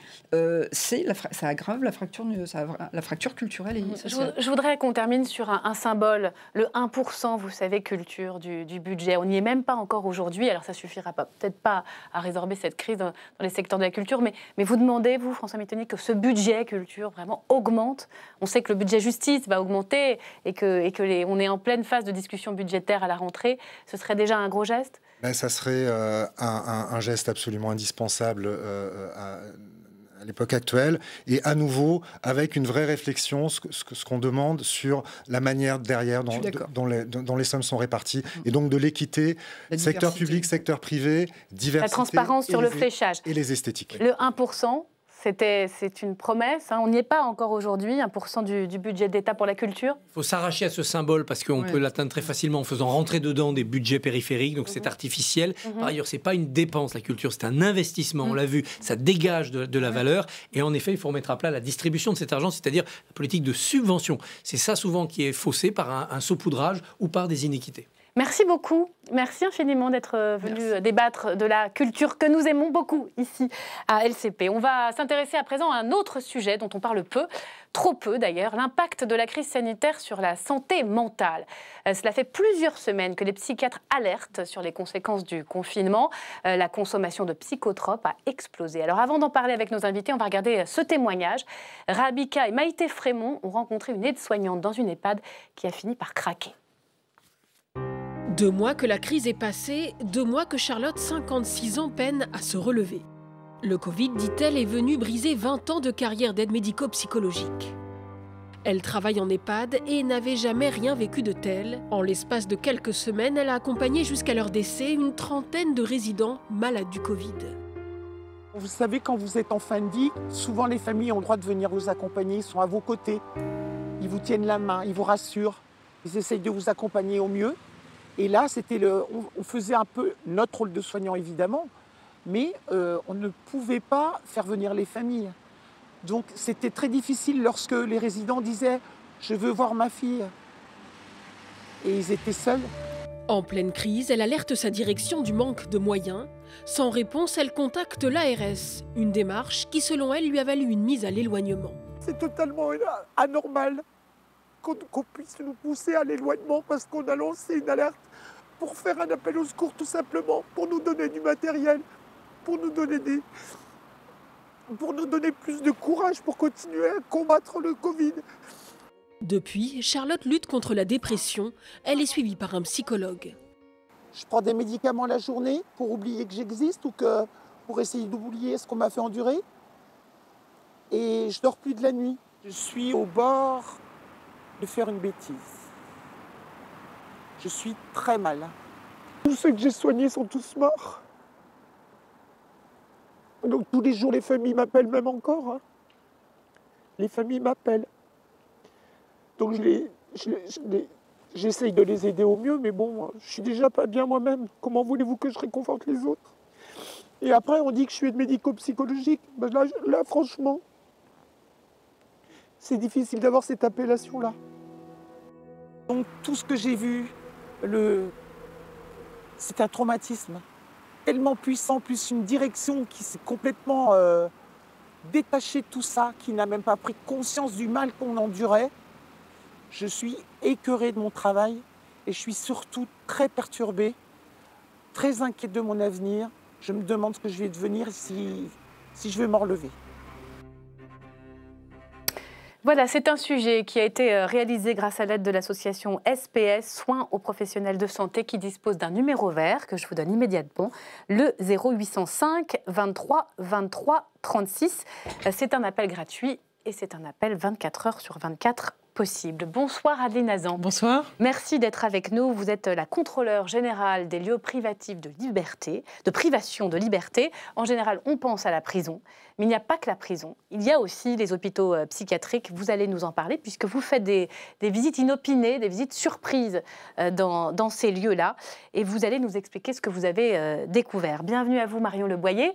ça aggrave la fracture culturelle et sociale. Je voudrais qu'on termine sur un symbole, le 1%, vous savez, culture du budget. On n'y est même pas encore aujourd'hui, alors ça suffira peut-être pas à résorber cette crise dans les secteurs de la culture, mais vous demandez, vous, François Missionnier, que ce budget culture vraiment augmente. On sait que le budget justice va augmenter et on est en pleine phase de discussion budgétaire à la rentrée. Ce serait déjà un gros geste ? Ben, ça serait un geste absolument indispensable à l'époque actuelle, et à nouveau avec une vraie réflexion, ce qu'on demande sur la manière derrière dont les sommes sont réparties, et donc de l'équité, secteur public, secteur privé, diversité. La transparence sur le fléchage. Et les esthétiques. Le 1%. C'est une promesse, hein. On n'y est pas encore aujourd'hui, 1% du budget d'État pour la culture. Il faut s'arracher à ce symbole parce qu'on peut l'atteindre très facilement en faisant rentrer dedans des budgets périphériques, donc c'est artificiel. Par ailleurs, ce n'est pas une dépense, la culture, c'est un investissement, on l'a vu, ça dégage de la valeur. Et en effet, il faut remettre à plat la distribution de cet argent, c'est-à-dire la politique de subvention. C'est ça souvent qui est faussé par un saupoudrage ou par des iniquités. Merci beaucoup. Merci infiniment d'être venu débattre de la culture que nous aimons beaucoup ici à LCP. On va s'intéresser à présent à un autre sujet dont on parle peu, trop peu d'ailleurs, l'impact de la crise sanitaire sur la santé mentale. Cela fait plusieurs semaines que les psychiatres alertent sur les conséquences du confinement. La consommation de psychotropes a explosé. Alors avant d'en parler avec nos invités, on va regarder ce témoignage. Rabika et Maïté Frémont ont rencontré une aide-soignante dans une EHPAD qui a fini par craquer. 2 mois que la crise est passée, 2 mois que Charlotte, 56 ans, peine à se relever. Le Covid, dit-elle, est venu briser 20 ans de carrière d'aide médico-psychologique. Elle travaille en EHPAD et n'avait jamais rien vécu de tel. En l'espace de quelques semaines, elle a accompagné jusqu'à leur décès une trentaine de résidents malades du Covid. Vous savez, quand vous êtes en fin de vie, souvent les familles ont le droit de venir vous accompagner, ils sont à vos côtés. Ils vous tiennent la main, ils vous rassurent, ils essayent de vous accompagner au mieux. Et là, on faisait un peu notre rôle de soignant, évidemment, mais on ne pouvait pas faire venir les familles. Donc c'était très difficile lorsque les résidents disaient « je veux voir ma fille ». Et ils étaient seuls. En pleine crise, elle alerte sa direction du manque de moyens. Sans réponse, elle contacte l'ARS, une démarche qui, selon elle, lui a valu une mise à l'éloignement. C'est totalement anormal qu'on puisse nous pousser à l'éloignement parce qu'on a lancé une alerte pour faire un appel au secours tout simplement, pour nous donner du matériel, pour nous donner plus de courage pour continuer à combattre le Covid. Depuis, Charlotte lutte contre la dépression. Elle est suivie par un psychologue. Je prends des médicaments la journée pour oublier que j'existe ou pour essayer d'oublier ce qu'on m'a fait endurer. Et je dors plus de la nuit. Je suis au bord de faire une bêtise. Je suis très mal. Tous ceux que j'ai soignés sont tous morts. Donc tous les jours, les familles m'appellent, même encore. Hein. Les familles m'appellent. Donc j'essaye de les aider au mieux, mais bon, je suis déjà pas bien moi-même. Comment voulez-vous que je réconforte les autres? Et après, on dit que je suis aide médico-psychologique. Ben là, franchement, c'est difficile d'avoir cette appellation-là. Donc tout ce que j'ai vu, c'est un traumatisme tellement puissant, plus une direction qui s'est complètement détachée de tout ça, qui n'a même pas pris conscience du mal qu'on endurait. Je suis écœurée de mon travail et je suis surtout très perturbée, très inquiète de mon avenir. Je me demande ce que je vais devenir si je vais m'en relever. Voilà, c'est un sujet qui a été réalisé grâce à l'aide de l'association SPS, Soins aux professionnels de santé, qui dispose d'un numéro vert que je vous donne immédiatement, le 0805 23 23 36. C'est un appel gratuit et c'est un appel 24 heures sur 24 possible. Bonsoir Adeline Hazan. Bonsoir. Merci d'être avec nous. Vous êtes la contrôleure générale des lieux privatifs de liberté, de privation de liberté. En général, on pense à la prison, mais il n'y a pas que la prison. Il y a aussi les hôpitaux psychiatriques. Vous allez nous en parler puisque vous faites des visites inopinées, des visites surprises dans ces lieux-là. Et vous allez nous expliquer ce que vous avez découvert. Bienvenue à vous Marion Le Boyer.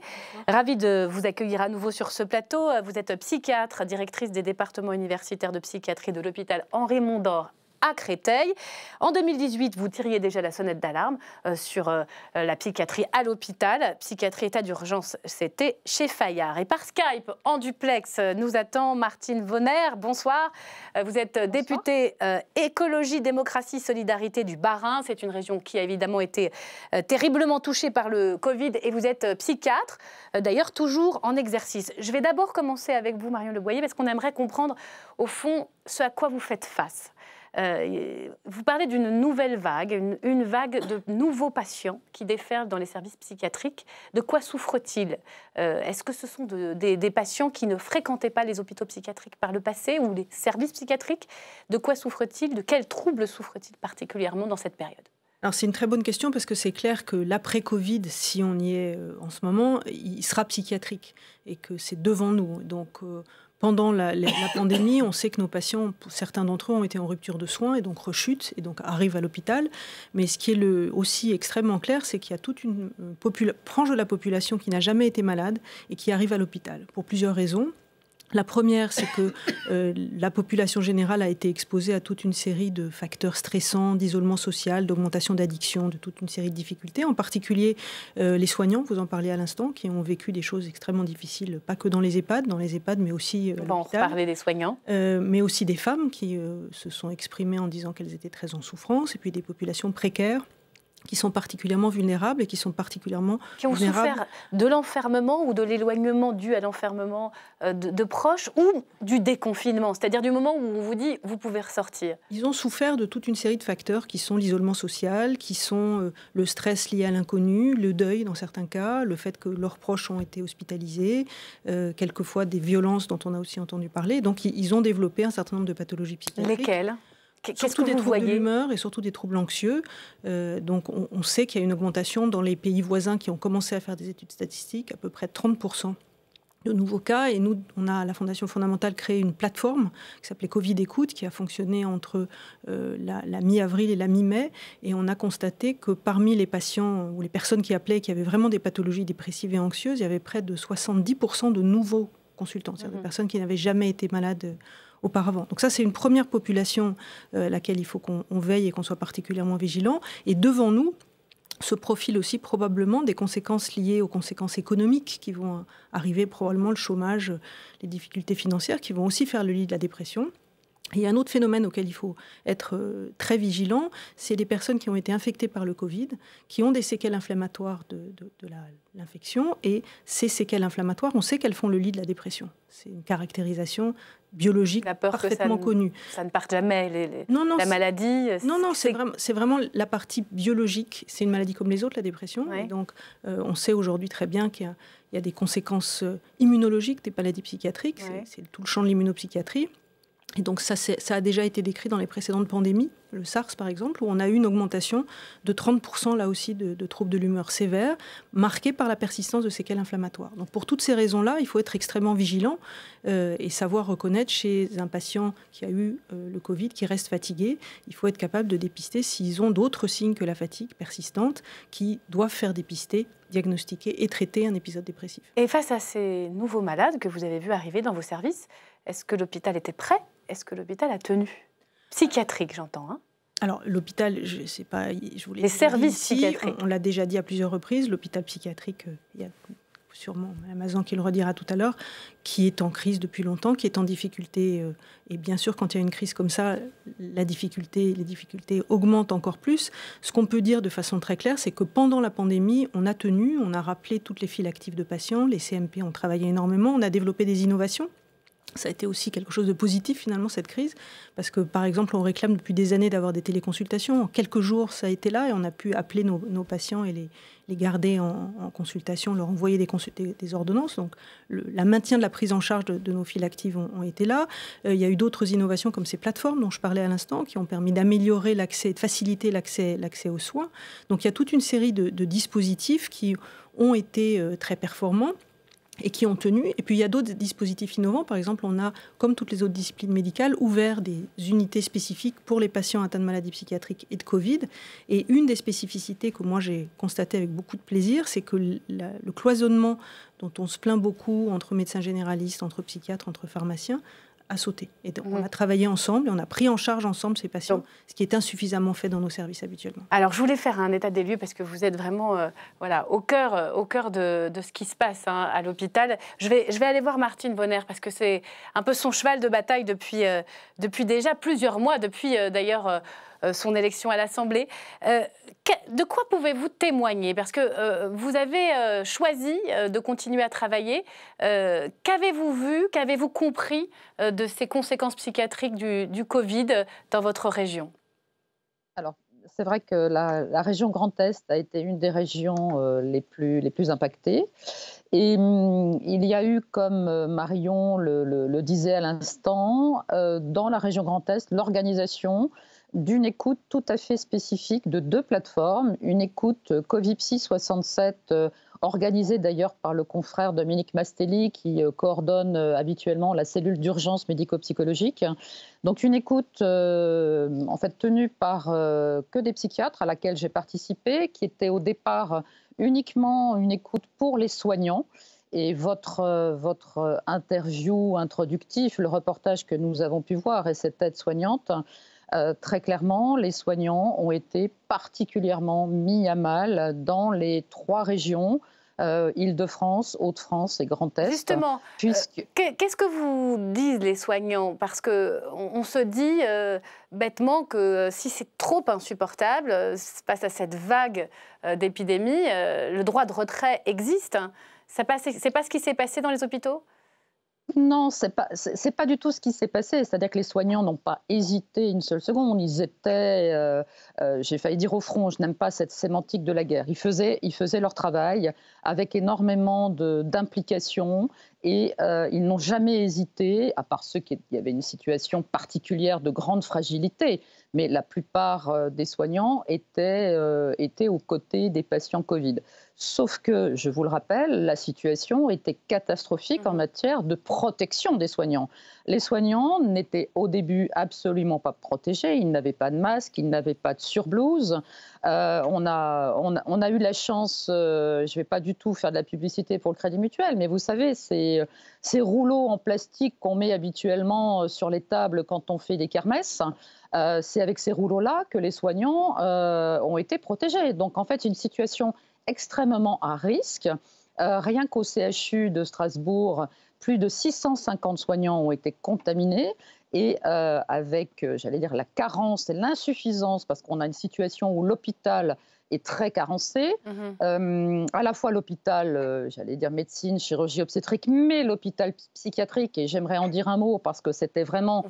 Ravie de vous accueillir à nouveau sur ce plateau. Vous êtes psychiatre, directrice des départements universitaires de psychiatrie de l'hôpital Henri Mondor à Créteil. En 2018, vous tiriez déjà la sonnette d'alarme sur la psychiatrie à l'hôpital. Psychiatrie état d'urgence, c'était chez Fayard. Et par Skype, en duplex, nous attend Martine Vonner. Bonsoir. Vous êtes députée écologie, démocratie, solidarité du Bas-Rhin. C'est une région qui a évidemment été terriblement touchée par le Covid. Et vous êtes psychiatre, d'ailleurs toujours en exercice. Je vais d'abord commencer avec vous, Marion Le Boyer, parce qu'on aimerait comprendre, au fond, ce à quoi vous faites face. Vous parlez d'une nouvelle vague, une vague de nouveaux patients qui déferlent dans les services psychiatriques. De quoi souffrent-ils? Est-ce que ce sont des patients qui ne fréquentaient pas les hôpitaux psychiatriques par le passé ou les services psychiatriques? De quoi souffrent-ils? De quels troubles souffrent-ils particulièrement dans cette période? Alors c'est une très bonne question parce que c'est clair que l'après-Covid, si on y est en ce moment, il sera psychiatrique et que c'est devant nous. Donc pendant la pandémie, on sait que nos patients, certains d'entre eux ont été en rupture de soins et donc rechutent et donc arrivent à l'hôpital. Mais ce qui est aussi extrêmement clair, c'est qu'il y a toute une frange de la population qui n'a jamais été malade et qui arrive à l'hôpital pour plusieurs raisons. La première, c'est que la population générale a été exposée à toute une série de facteurs stressants, d'isolement social, d'augmentation d'addiction, de toute une série de difficultés, en particulier les soignants, vous en parliez à l'instant, qui ont vécu des choses extrêmement difficiles, pas que dans les EHPAD, mais aussi à l'hôpital. On va en reparler des soignants. Mais aussi des femmes qui se sont exprimées en disant qu'elles étaient très en souffrance, et puis des populations précaires, qui sont particulièrement vulnérables et qui sont particulièrement qui ont souffert de l'enfermement ou de l'éloignement dû à l'enfermement de proches ou du déconfinement, c'est-à-dire du moment où on vous dit vous pouvez ressortir. Ils ont souffert de toute une série de facteurs qui sont l'isolement social, qui sont le stress lié à l'inconnu, le deuil dans certains cas, le fait que leurs proches ont été hospitalisés, quelquefois des violences dont on a aussi entendu parler. Donc ils ont développé un certain nombre de pathologies psychiatriques. Lesquelles ? Surtout des troubles de l'humeur et surtout des troubles anxieux. Donc on sait qu'il y a une augmentation dans les pays voisins qui ont commencé à faire des études statistiques, à peu près 30% de nouveaux cas. Et nous, on a à la Fondation Fondamentale créé une plateforme qui s'appelait Covid Écoute, qui a fonctionné entre la mi-avril et la mi-mai. Et on a constaté que parmi les patients ou les personnes qui appelaient, qui avaient vraiment des pathologies dépressives et anxieuses, il y avait près de 70% de nouveaux consultants, c'est-à-dire des personnes qui n'avaient jamais été malades auparavant. Donc ça, c'est une première population à laquelle il faut qu'on veille et qu'on soit particulièrement vigilant. Et devant nous se profilent aussi probablement des conséquences liées aux conséquences économiques qui vont arriver, probablement le chômage, les difficultés financières qui vont aussi faire le lit de la dépression. Il y a un autre phénomène auquel il faut être très vigilant, c'est les personnes qui ont été infectées par le Covid, qui ont des séquelles inflammatoires de l'infection, et ces séquelles inflammatoires, on sait qu'elles font le lit de la dépression. C'est une caractérisation biologique parfaitement connue. Ça ne part jamais, la maladie. Non, c'est vraiment la partie biologique. C'est une maladie comme les autres, la dépression. Ouais. Et donc, on sait aujourd'hui très bien qu'il y a des conséquences immunologiques des maladies psychiatriques. Ouais. C'est tout le champ de l'immunopsychiatrie. Et donc ça a déjà été décrit dans les précédentes pandémies, le SARS par exemple, où on a eu une augmentation de 30% là aussi de troubles de l'humeur sévères, marqués par la persistance de séquelles inflammatoires. Donc pour toutes ces raisons-là, il faut être extrêmement vigilant et savoir reconnaître chez un patient qui a eu le Covid, qui reste fatigué, il faut être capable de dépister s'ils ont d'autres signes que la fatigue persistante, qui doivent faire dépister, diagnostiquer et traiter un épisode dépressif. Et face à ces nouveaux malades que vous avez vus arriver dans vos services, est-ce que l'hôpital était prêt? Est-ce que l'hôpital a tenu? Psychiatrique, j'entends. Hein. Alors, l'hôpital, je ne sais pas, je voulais les services psychiatriques. On l'a déjà dit à plusieurs reprises, l'hôpital psychiatrique, il y a sûrement Amazon qui le redira tout à l'heure, qui est en crise depuis longtemps, qui est en difficulté. Et bien sûr, quand il y a une crise comme ça, les difficultés augmentent encore plus. Ce qu'on peut dire de façon très claire, c'est que pendant la pandémie, on a tenu, on a rappelé toutes les files actives de patients, les CMP ont travaillé énormément, on a développé des innovations. Ça a été aussi quelque chose de positif, finalement, cette crise, parce que, par exemple, on réclame depuis des années d'avoir des téléconsultations. En quelques jours, ça a été là, et on a pu appeler nos patients et les garder en consultation, leur envoyer des ordonnances. Donc, le maintien de la prise en charge de nos files actives ont été là. Il y a eu d'autres innovations, comme ces plateformes dont je parlais à l'instant, qui ont permis d'améliorer l'accès, de faciliter l'accès aux soins. Donc, il y a toute une série de dispositifs qui ont été très performants et qui ont tenu. Et puis, il y a d'autres dispositifs innovants. Par exemple, on a, comme toutes les autres disciplines médicales, ouvert des unités spécifiques pour les patients atteints de maladies psychiatriques et de Covid. Et une des spécificités que moi, j'ai constatée avec beaucoup de plaisir, c'est que le cloisonnement dont on se plaint beaucoup entre médecins généralistes, entre psychiatres, entre pharmaciens, a sauté. Et donc, on a travaillé ensemble et on a pris en charge ensemble ces patients, ce qui est insuffisamment fait dans nos services habituellement. Alors, je voulais faire un état des lieux parce que vous êtes vraiment au cœur de ce qui se passe à l'hôpital. Je vais aller voir Martine Bonner parce que c'est un peu son cheval de bataille depuis déjà plusieurs mois, depuis d'ailleurs son élection à l'Assemblée. De quoi pouvez-vous témoigner? Parce que vous avez choisi de continuer à travailler. Qu'avez-vous vu, qu'avez-vous compris de ces conséquences psychiatriques du Covid dans votre région? Alors, c'est vrai que la région Grand Est a été une des régions les plus impactées. Et il y a eu, comme Marion le disait à l'instant, dans la région Grand Est, l'organisation d'une écoute tout à fait spécifique de 2 plateformes. Une écoute Covipsy 67, organisée d'ailleurs par le confrère Dominique Mastelli, qui coordonne habituellement la cellule d'urgence médico-psychologique. Donc une écoute en fait tenue par que des psychiatres, à laquelle j'ai participé, qui était au départ uniquement une écoute pour les soignants. Et votre interview introductif, le reportage que nous avons pu voir et cette aide-soignante, très clairement, les soignants ont été particulièrement mis à mal dans les 3 régions, Île-de-France, Hauts-de-France et Grand Est. Justement, qu'est-ce que vous disent les soignants? Parce qu'on se dit bêtement que si c'est trop insupportable, face à cette vague d'épidémie, le droit de retrait existe. C'est pas ce qui s'est passé dans les hôpitaux? Non, c'est pas du tout ce qui s'est passé. C'est-à-dire que les soignants n'ont pas hésité une seule seconde. Ils étaient, j'ai failli dire au front, je n'aime pas cette sémantique de la guerre. Ils faisaient leur travail avec énormément d'implication et ils n'ont jamais hésité, à part ceux qui y avait une situation particulière de grande fragilité. Mais la plupart des soignants étaient aux côtés des patients Covid. Sauf que, je vous le rappelle, la situation était catastrophique en matière de protection des soignants. Les soignants n'étaient au début absolument pas protégés, ils n'avaient pas de masque, ils n'avaient pas de surblouse. On a eu la chance, je ne vais pas du tout faire de la publicité pour le Crédit Mutuel, mais vous savez, ces rouleaux en plastique qu'on met habituellement sur les tables quand on fait des kermesses, c'est avec ces rouleaux-là que les soignants ont été protégés. Donc en fait, une situation extrêmement à risque. Rien qu'au CHU de Strasbourg, plus de 650 soignants ont été contaminés et avec, j'allais dire, la carence et l'insuffisance, parce qu'on a une situation où l'hôpital est très carencé, à la fois l'hôpital, j'allais dire médecine, chirurgie obstétrique, mais l'hôpital psychiatrique, et j'aimerais en dire un mot parce que c'était vraiment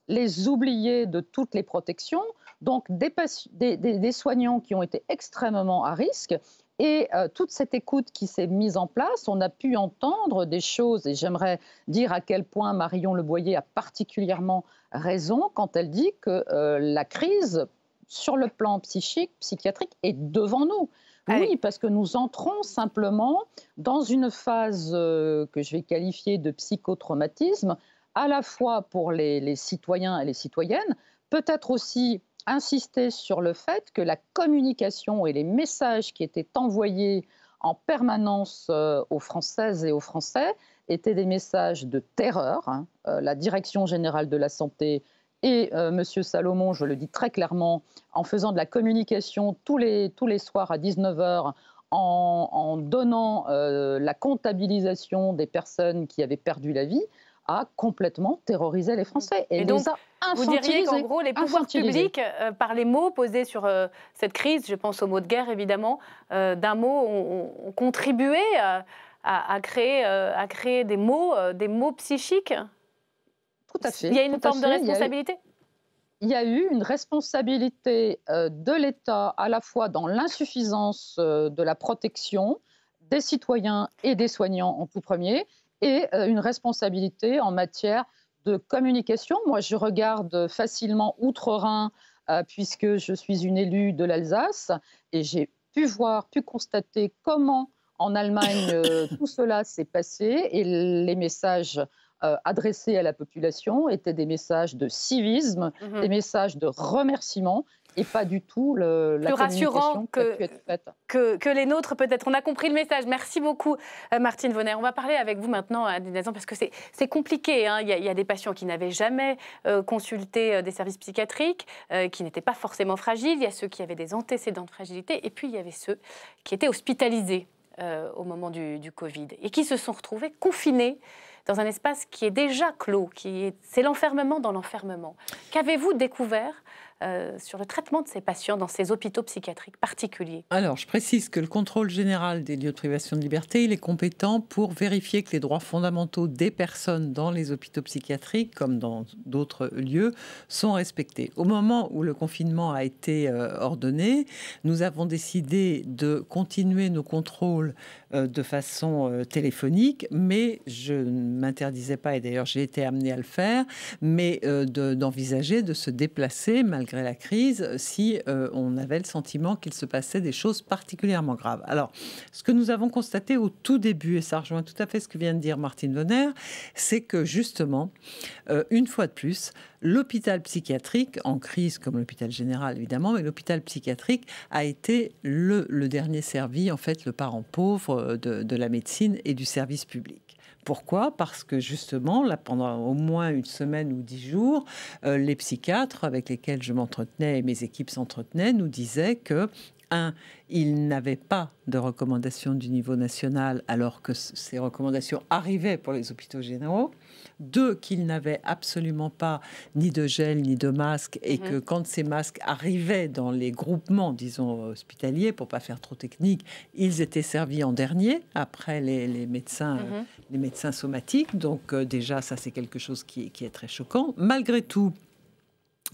les oubliés de toutes les protections. Donc des soignants qui ont été extrêmement à risque. Et toute cette écoute qui s'est mise en place, on a pu entendre des choses, et j'aimerais dire à quel point Marion Leboyer a particulièrement raison quand elle dit que la crise sur le plan psychiatrique est devant nous. Oui, parce que nous entrons simplement dans une phase que je vais qualifier de psychotraumatisme, à la fois pour les citoyens et les citoyennes, peut-être aussi insister sur le fait que la communication et les messages qui étaient envoyés en permanence aux Françaises et aux Français étaient des messages de terreur. La Direction générale de la santé et M. Salomon, je le dis très clairement, en faisant de la communication tous les soirs à 19h, en donnant la comptabilisation des personnes qui avaient perdu la vie, a complètement terrorisé les Français et donc, les a infantilisés. Vous diriez qu'en gros, les pouvoirs publics, par les mots posés sur cette crise, je pense aux mots de guerre évidemment, d'un mot, ont contribué à créer des mots psychiques? Tout à fait. Il y a une forme de responsabilité? Il y a eu une responsabilité de l'État à la fois dans l'insuffisance de la protection des citoyens et des soignants en tout premier, et une responsabilité en matière de communication. Moi, je regarde facilement Outre-Rhin, puisque je suis une élue de l'Alsace, et j'ai pu constater comment en Allemagne tout cela s'est passé, et les messages adressés à la population étaient des messages de civisme, des messages de remerciement, et pas du tout la rassurant qui a pu être faite. Que les nôtres, peut-être. On a compris le message. Merci beaucoup, Martine Vonner. On va parler avec vous maintenant, Adeline Hazan, parce que c'est compliqué. Hein. Il y a des patients qui n'avaient jamais consulté des services psychiatriques, qui n'étaient pas forcément fragiles. Il y a ceux qui avaient des antécédents de fragilité. Et puis, il y avait ceux qui étaient hospitalisés au moment du Covid et qui se sont retrouvés confinés dans un espace qui est déjà clos, c'est l'enfermement dans l'enfermement. Qu'avez-vous découvert sur le traitement de ces patients dans ces hôpitaux psychiatriques particuliers? Alors, je précise que le contrôle général des lieux de privation de liberté, il est compétent pour vérifier que les droits fondamentaux des personnes dans les hôpitaux psychiatriques, comme dans d'autres lieux, sont respectés. Au moment où le confinement a été ordonné, nous avons décidé de continuer nos contrôles de façon téléphonique, mais je ne m'interdisais pas, et d'ailleurs j'ai été amenée à le faire, mais d'envisager de se déplacer malgré la crise si on avait le sentiment qu'il se passait des choses particulièrement graves. Alors, ce que nous avons constaté au tout début, et ça rejoint tout à fait ce que vient de dire Martine Vonner, c'est que justement, une fois de plus, l'hôpital psychiatrique, en crise comme l'hôpital général évidemment, mais l'hôpital psychiatrique a été le dernier servi, en fait le parent pauvre de la médecine et du service public. Pourquoi? Parce que justement, là, pendant au moins une semaine ou 10 jours, les psychiatres avec lesquels je m'entretenais et mes équipes s'entretenaient nous disaient que, ils n'avaient pas de recommandations du niveau national alors que ces recommandations arrivaient pour les hôpitaux généraux. 2, qu'ils n'avaient absolument pas ni de gel ni de masque et que quand ces masques arrivaient dans les groupements, disons, hospitaliers, pour pas faire trop technique, ils étaient servis en dernier après les médecins, les médecins somatiques. Donc déjà, ça c'est quelque chose qui est très choquant. Malgré tout,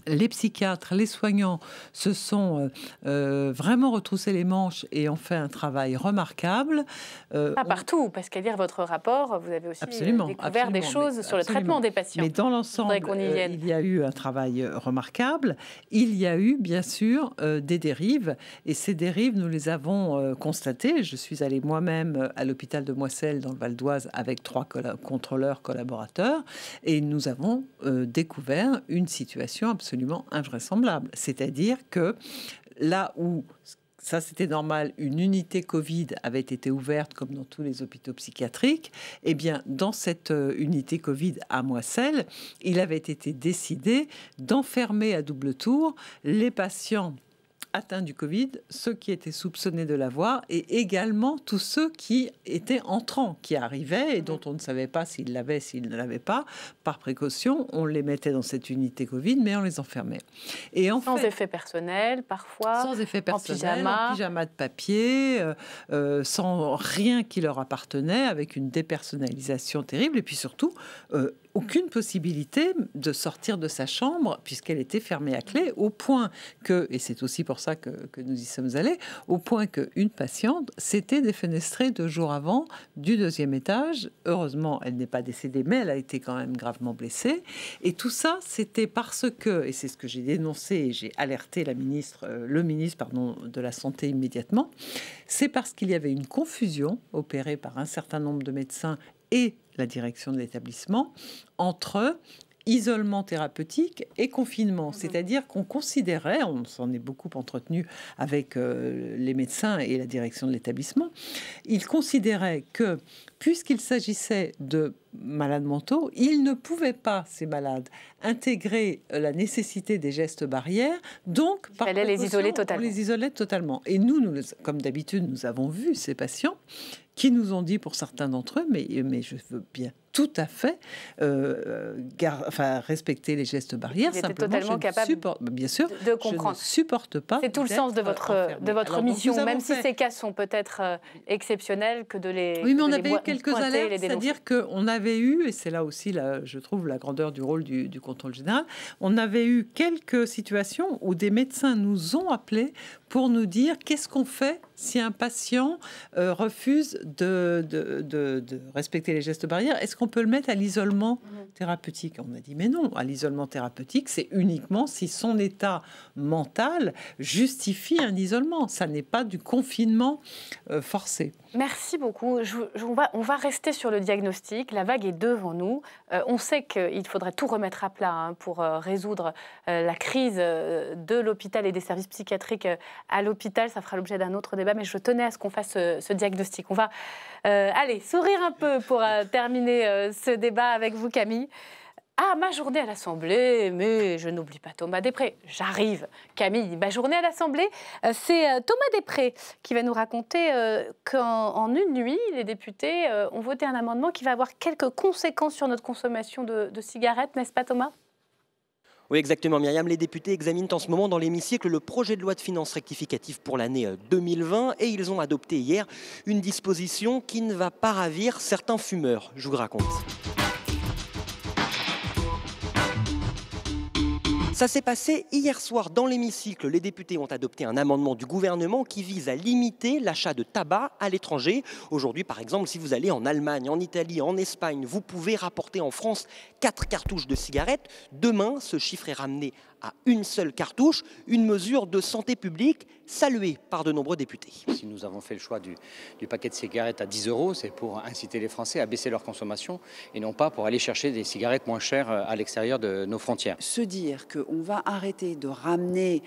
les psychiatres, les soignants se sont vraiment retroussés les manches et ont fait un travail remarquable. Pas partout, parce qu'à lire votre rapport, vous avez aussi découvert des choses sur le traitement des patients. Mais dans l'ensemble, il y a eu un travail remarquable. Il y a eu, bien sûr, des dérives. Et ces dérives, nous les avons constatées. Je suis allée moi-même à l'hôpital de Moisselles, dans le Val d'Oise, avec 3 contrôleurs collaborateurs. Et nous avons découvert une situation absolument invraisemblable. C'est-à-dire que là où, ça c'était normal, une unité Covid avait été ouverte comme dans tous les hôpitaux psychiatriques, eh bien dans cette unité Covid à Moisselles, il avait été décidé d'enfermer à double tour les patients atteints du Covid, ceux qui étaient soupçonnés de l'avoir et également tous ceux qui étaient entrants, qui arrivaient et dont on ne savait pas s'ils l'avaient, s'ils ne l'avaient pas. Par précaution, on les mettait dans cette unité Covid, mais on les enfermait. Et sans effet personnel, parfois. Sans effet personnel, en pyjama de papier, sans rien qui leur appartenait, avec une dépersonnalisation terrible. Et puis surtout, aucune possibilité de sortir de sa chambre puisqu'elle était fermée à clé, au point que, et c'est aussi pour ça que nous y sommes allés, au point qu'une patiente s'était défenestrée 2 jours avant du 2e étage. Heureusement, elle n'est pas décédée, mais elle a été quand même gravement blessée. Et tout ça, c'était parce que, et c'est ce que j'ai dénoncé et j'ai alerté le ministre de la Santé immédiatement, c'est parce qu'il y avait une confusion opérée par un certain nombre de médecins et la direction de l'établissement entre isolement thérapeutique et confinement. C'est-à-dire qu'on considérait, on s'en est beaucoup entretenu avec les médecins et la direction de l'établissement, ils considéraient que puisqu'il s'agissait de malades mentaux, ils ne pouvaient pas, ces malades, intégrer la nécessité des gestes barrières, donc par précaution, les isoler totalement. On les isolait totalement. Et nous, comme d'habitude, nous avons vu ces patients qui nous ont dit, pour certains d'entre eux, mais je veux bien tout à fait respecter les gestes barrières. Ils étaient totalement capables bien sûr, de comprendre. Je ne supporte pas. C'est tout le sens de votre mission, même si ces cas sont peut-être exceptionnels, que de les Oui, mais on avait eu quelques alertes, c'est-à-dire qu'on avait eu, et c'est là aussi, je trouve, la grandeur du rôle du contrôle général, on avait eu quelques situations où des médecins nous ont appelés pour nous dire qu'est-ce qu'on fait si un patient refuse de respecter les gestes barrières. Est-ce qu'on peut le mettre à l'isolement thérapeutique? On a dit mais non, à l'isolement thérapeutique, c'est uniquement si son état mental justifie un isolement. Ça n'est pas du confinement forcé. Merci beaucoup. On va rester sur le diagnostic. La vague est devant nous. On sait qu'il faudrait tout remettre à plat pour résoudre la crise de l'hôpital et des services psychiatriques à l'hôpital. Ça fera l'objet d'un autre débat, mais je tenais à ce qu'on fasse ce diagnostic. On va sourire un peu pour terminer ce débat avec vous, Camille. Ah, ma journée à l'Assemblée, mais je n'oublie pas Thomas Després. J'arrive. Camille, ma journée à l'Assemblée, c'est Thomas Després qui va nous raconter qu'en une nuit, les députés ont voté un amendement qui va avoir quelques conséquences sur notre consommation de cigarettes, n'est-ce pas Thomas ? Oui, exactement, Myriam. Les députés examinent en ce moment dans l'hémicycle le projet de loi de finances rectificative pour l'année 2020 et ils ont adopté hier une disposition qui ne va pas ravir certains fumeurs. Je vous raconte. Ça s'est passé hier soir dans l'hémicycle. Les députés ont adopté un amendement du gouvernement qui vise à limiter l'achat de tabac à l'étranger. Aujourd'hui, par exemple, si vous allez en Allemagne, en Italie, en Espagne, vous pouvez rapporter en France 4 cartouches de cigarettes. Demain, ce chiffre est ramené à une seule cartouche, une mesure de santé publique saluée par de nombreux députés. Si nous avons fait le choix du paquet de cigarettes à 10 €, c'est pour inciter les Français à baisser leur consommation et non pas pour aller chercher des cigarettes moins chères à l'extérieur de nos frontières. Se dire qu'on va arrêter de ramener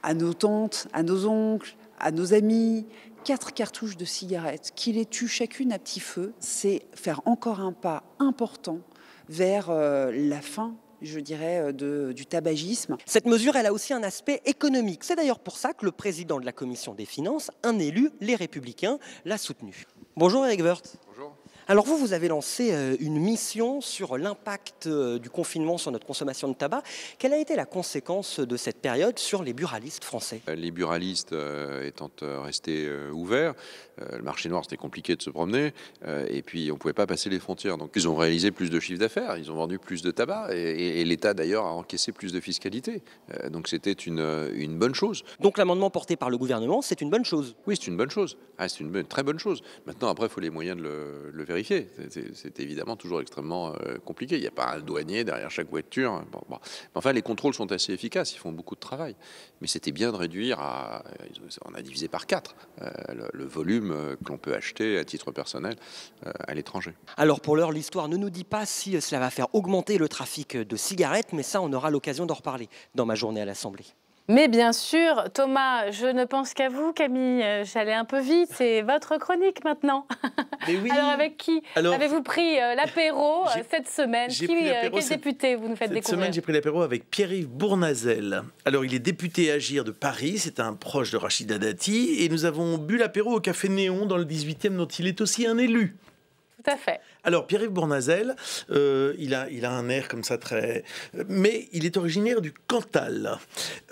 à nos tantes, à nos oncles, à nos amis, 4 cartouches de cigarettes, qui les tuent chacune à petit feu, c'est faire encore un pas important vers la fin, je dirais, du tabagisme. Cette mesure, elle a aussi un aspect économique. C'est d'ailleurs pour ça que le président de la Commission des Finances, un élu, les Républicains, l'a soutenu. Bonjour Éric Woerth. Bonjour. Alors vous avez lancé une mission sur l'impact du confinement sur notre consommation de tabac. Quelle a été la conséquence de cette période sur les buralistes français? Les buralistes étant restés ouverts, le marché noir c'était compliqué de se promener et puis on ne pouvait pas passer les frontières. Donc ils ont réalisé plus de chiffre d'affaires, ils ont vendu plus de tabac et l'État d'ailleurs a encaissé plus de fiscalité. Donc c'était une bonne chose. Donc l'amendement porté par le gouvernement, c'est une bonne chose? Oui, c'est une bonne chose. Ah, c'est une très bonne chose. Maintenant, après, il faut les moyens de le vérifier. C'est évidemment toujours extrêmement compliqué. Il n'y a pas un douanier derrière chaque voiture. Bon. Mais enfin, les contrôles sont assez efficaces. Ils font beaucoup de travail. Mais c'était bien de réduire on a divisé par 4 le volume que l'on peut acheter à titre personnel à l'étranger. Alors pour l'heure, l'histoire ne nous dit pas si cela va faire augmenter le trafic de cigarettes, mais ça, on aura l'occasion d'en reparler dans ma journée à l'Assemblée. Mais bien sûr, Thomas, je ne pense qu'à vous, Camille. J'allais un peu vite, c'est votre chronique maintenant. Mais oui. Alors avec qui avez-vous pris l'apéro cette semaine? Quel député vous nous faites découvrir? Cette semaine, j'ai pris l'apéro avec Pierre-Yves Bournazel. Alors, il est député Agir de Paris, c'est un proche de Rachida Dati, et nous avons bu l'apéro au Café Néon dans le 18e, dont il est aussi un élu. Tout à fait. Alors, Pierre-Yves Bournazel, il a un air comme ça très... Mais il est originaire du Cantal.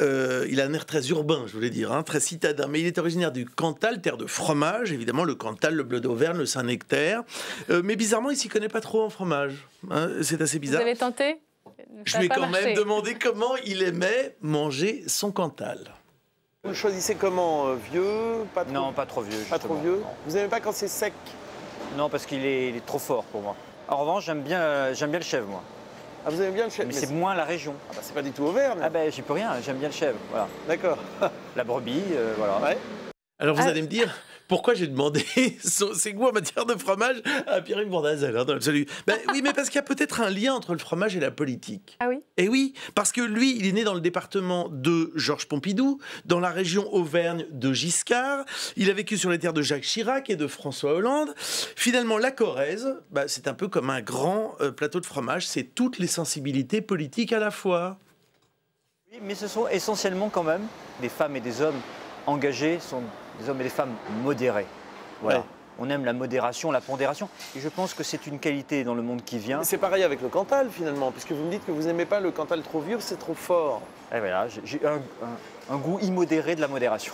Il a un air très urbain, je voulais dire, très citadin. Mais il est originaire du Cantal, terre de fromage, évidemment, le Cantal, le Bleu d'Auvergne, le Saint-Nectaire. Mais bizarrement, il ne s'y connaît pas trop en fromage. C'est assez bizarre. Vous avez tenté? Je lui ai quand même demandé comment il aimait manger son Cantal. Vous le choisissez comment? Vieux? Pas trop... Non, pas trop vieux. Pas trop vieux? Vous n'aimez pas quand c'est sec? Non, parce qu'il est trop fort pour moi. En revanche, j'aime bien le chèvre, moi. Ah, vous aimez bien le chèvre? Mais c'est moins la région. Ah bah, c'est pas du tout Auvergne. Ah ben, j'y peux rien, j'aime bien le chèvre, voilà. D'accord. La brebis, voilà. Ouais. Alors vous allez me dire, pourquoi j'ai demandé ses goûts en matière de fromage à Pierre-Yves Bournazel dans l'absolu. Oui, mais parce qu'il y a peut-être un lien entre le fromage et la politique. Ah oui? Et oui, parce que lui, il est né dans le département de Georges Pompidou, dans la région Auvergne de Giscard. Il a vécu sur les terres de Jacques Chirac et de François Hollande. Finalement, la Corrèze, c'est un peu comme un grand plateau de fromage. C'est toutes les sensibilités politiques à la fois. Oui, mais ce sont essentiellement quand même des femmes et des hommes engagés, sont des hommes et des femmes modérés. Voilà. Ouais. On aime la modération, la pondération. Et je pense que c'est une qualité dans le monde qui vient. C'est pareil avec le Cantal, finalement, puisque vous me dites que vous n'aimez pas le Cantal trop vieux, c'est trop fort. Et voilà, j'ai un goût immodéré de la modération.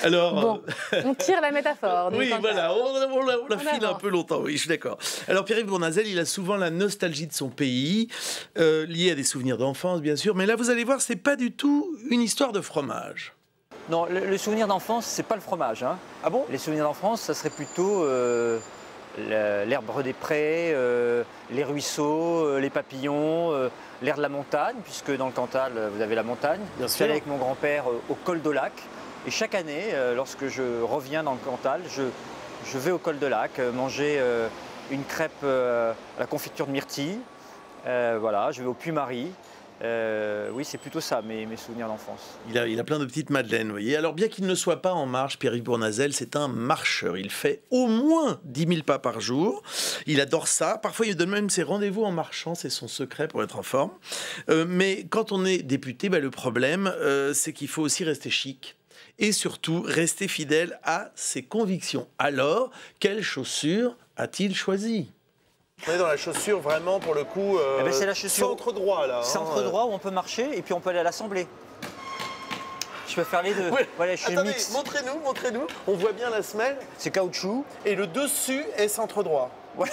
Alors, bon, on tire la métaphore. Oui, voilà, on la file un peu longtemps, oui, je suis d'accord. Alors, Pierre-Yves Bournazel, il a souvent la nostalgie de son pays, liée à des souvenirs d'enfance, bien sûr, mais là, vous allez voir, c'est pas du tout une histoire de fromage. Non, le souvenir d'enfance, c'est pas le fromage. Hein. Ah bon? Les souvenirs d'enfance, ça serait plutôt l'herbe des prés, les ruisseaux, les papillons, l'air de la montagne, puisque dans le Cantal, vous avez la montagne. Je suis allé avec mon grand-père au col de Lac. Et chaque année, lorsque je reviens dans le Cantal, je vais au col de Lac manger une crêpe à la confiture de myrtille. Voilà, je vais au Puy-Marie. Oui, c'est plutôt ça, mes souvenirs d'enfance. Il a plein de petites madeleines, vous voyez. Alors, bien qu'il ne soit pas en marche, Pierre-Yves Bournazel, c'est un marcheur. Il fait au moins 10 000 pas par jour. Il adore ça. Parfois, il donne même ses rendez-vous en marchant. C'est son secret pour être en forme. Mais quand on est député, le problème, c'est qu'il faut aussi rester chic. Et surtout, rester fidèle à ses convictions. Alors, quelles chaussures a-t-il choisi ? On est dans la chaussure vraiment pour le coup c'est la chaussure centre droit là. Centre droit où on peut marcher et puis on peut aller à l'Assemblée. Je peux faire les deux. Oui. Voilà, je suis Attendez, mixte. montrez-nous. On voit bien la semelle. C'est caoutchouc. Et le dessus est centre droit. Voilà.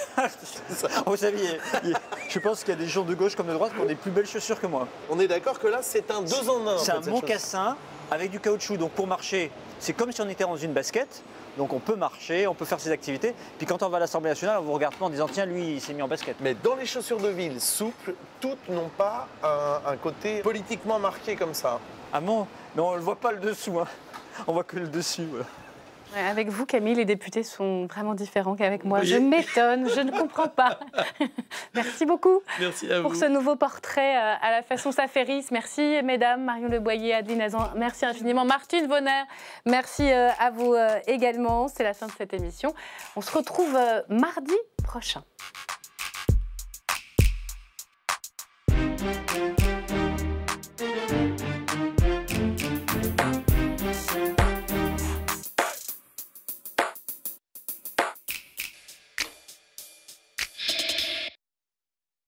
Vous savez, je pense qu'il y a des gens de gauche comme de droite qui ont des plus belles chaussures que moi. On est d'accord que là, c'est un 2 en 1. C'est un mocassin avec du caoutchouc. Donc pour marcher, c'est comme si on était dans une basket. Donc on peut marcher, on peut faire ses activités. Puis quand on va à l'Assemblée nationale, on vous regarde pas en disant tiens, lui, il s'est mis en basket. Mais dans les chaussures de ville souples, toutes n'ont pas un côté politiquement marqué comme ça. Ah bon? Mais on ne voit pas le dessous. Hein. On voit que le dessus. Voilà. Ouais, avec vous, Camille, les députés sont vraiment différents qu'avec moi. Je m'étonne, je ne comprends pas. Merci beaucoup. Merci à pour vous. ce nouveau portrait à la façon Saferis. Merci, mesdames, Marion Leboyer, Adeline Hazan. Merci infiniment. Martine Vonner, merci à vous également. C'est la fin de cette émission. On se retrouve mardi prochain.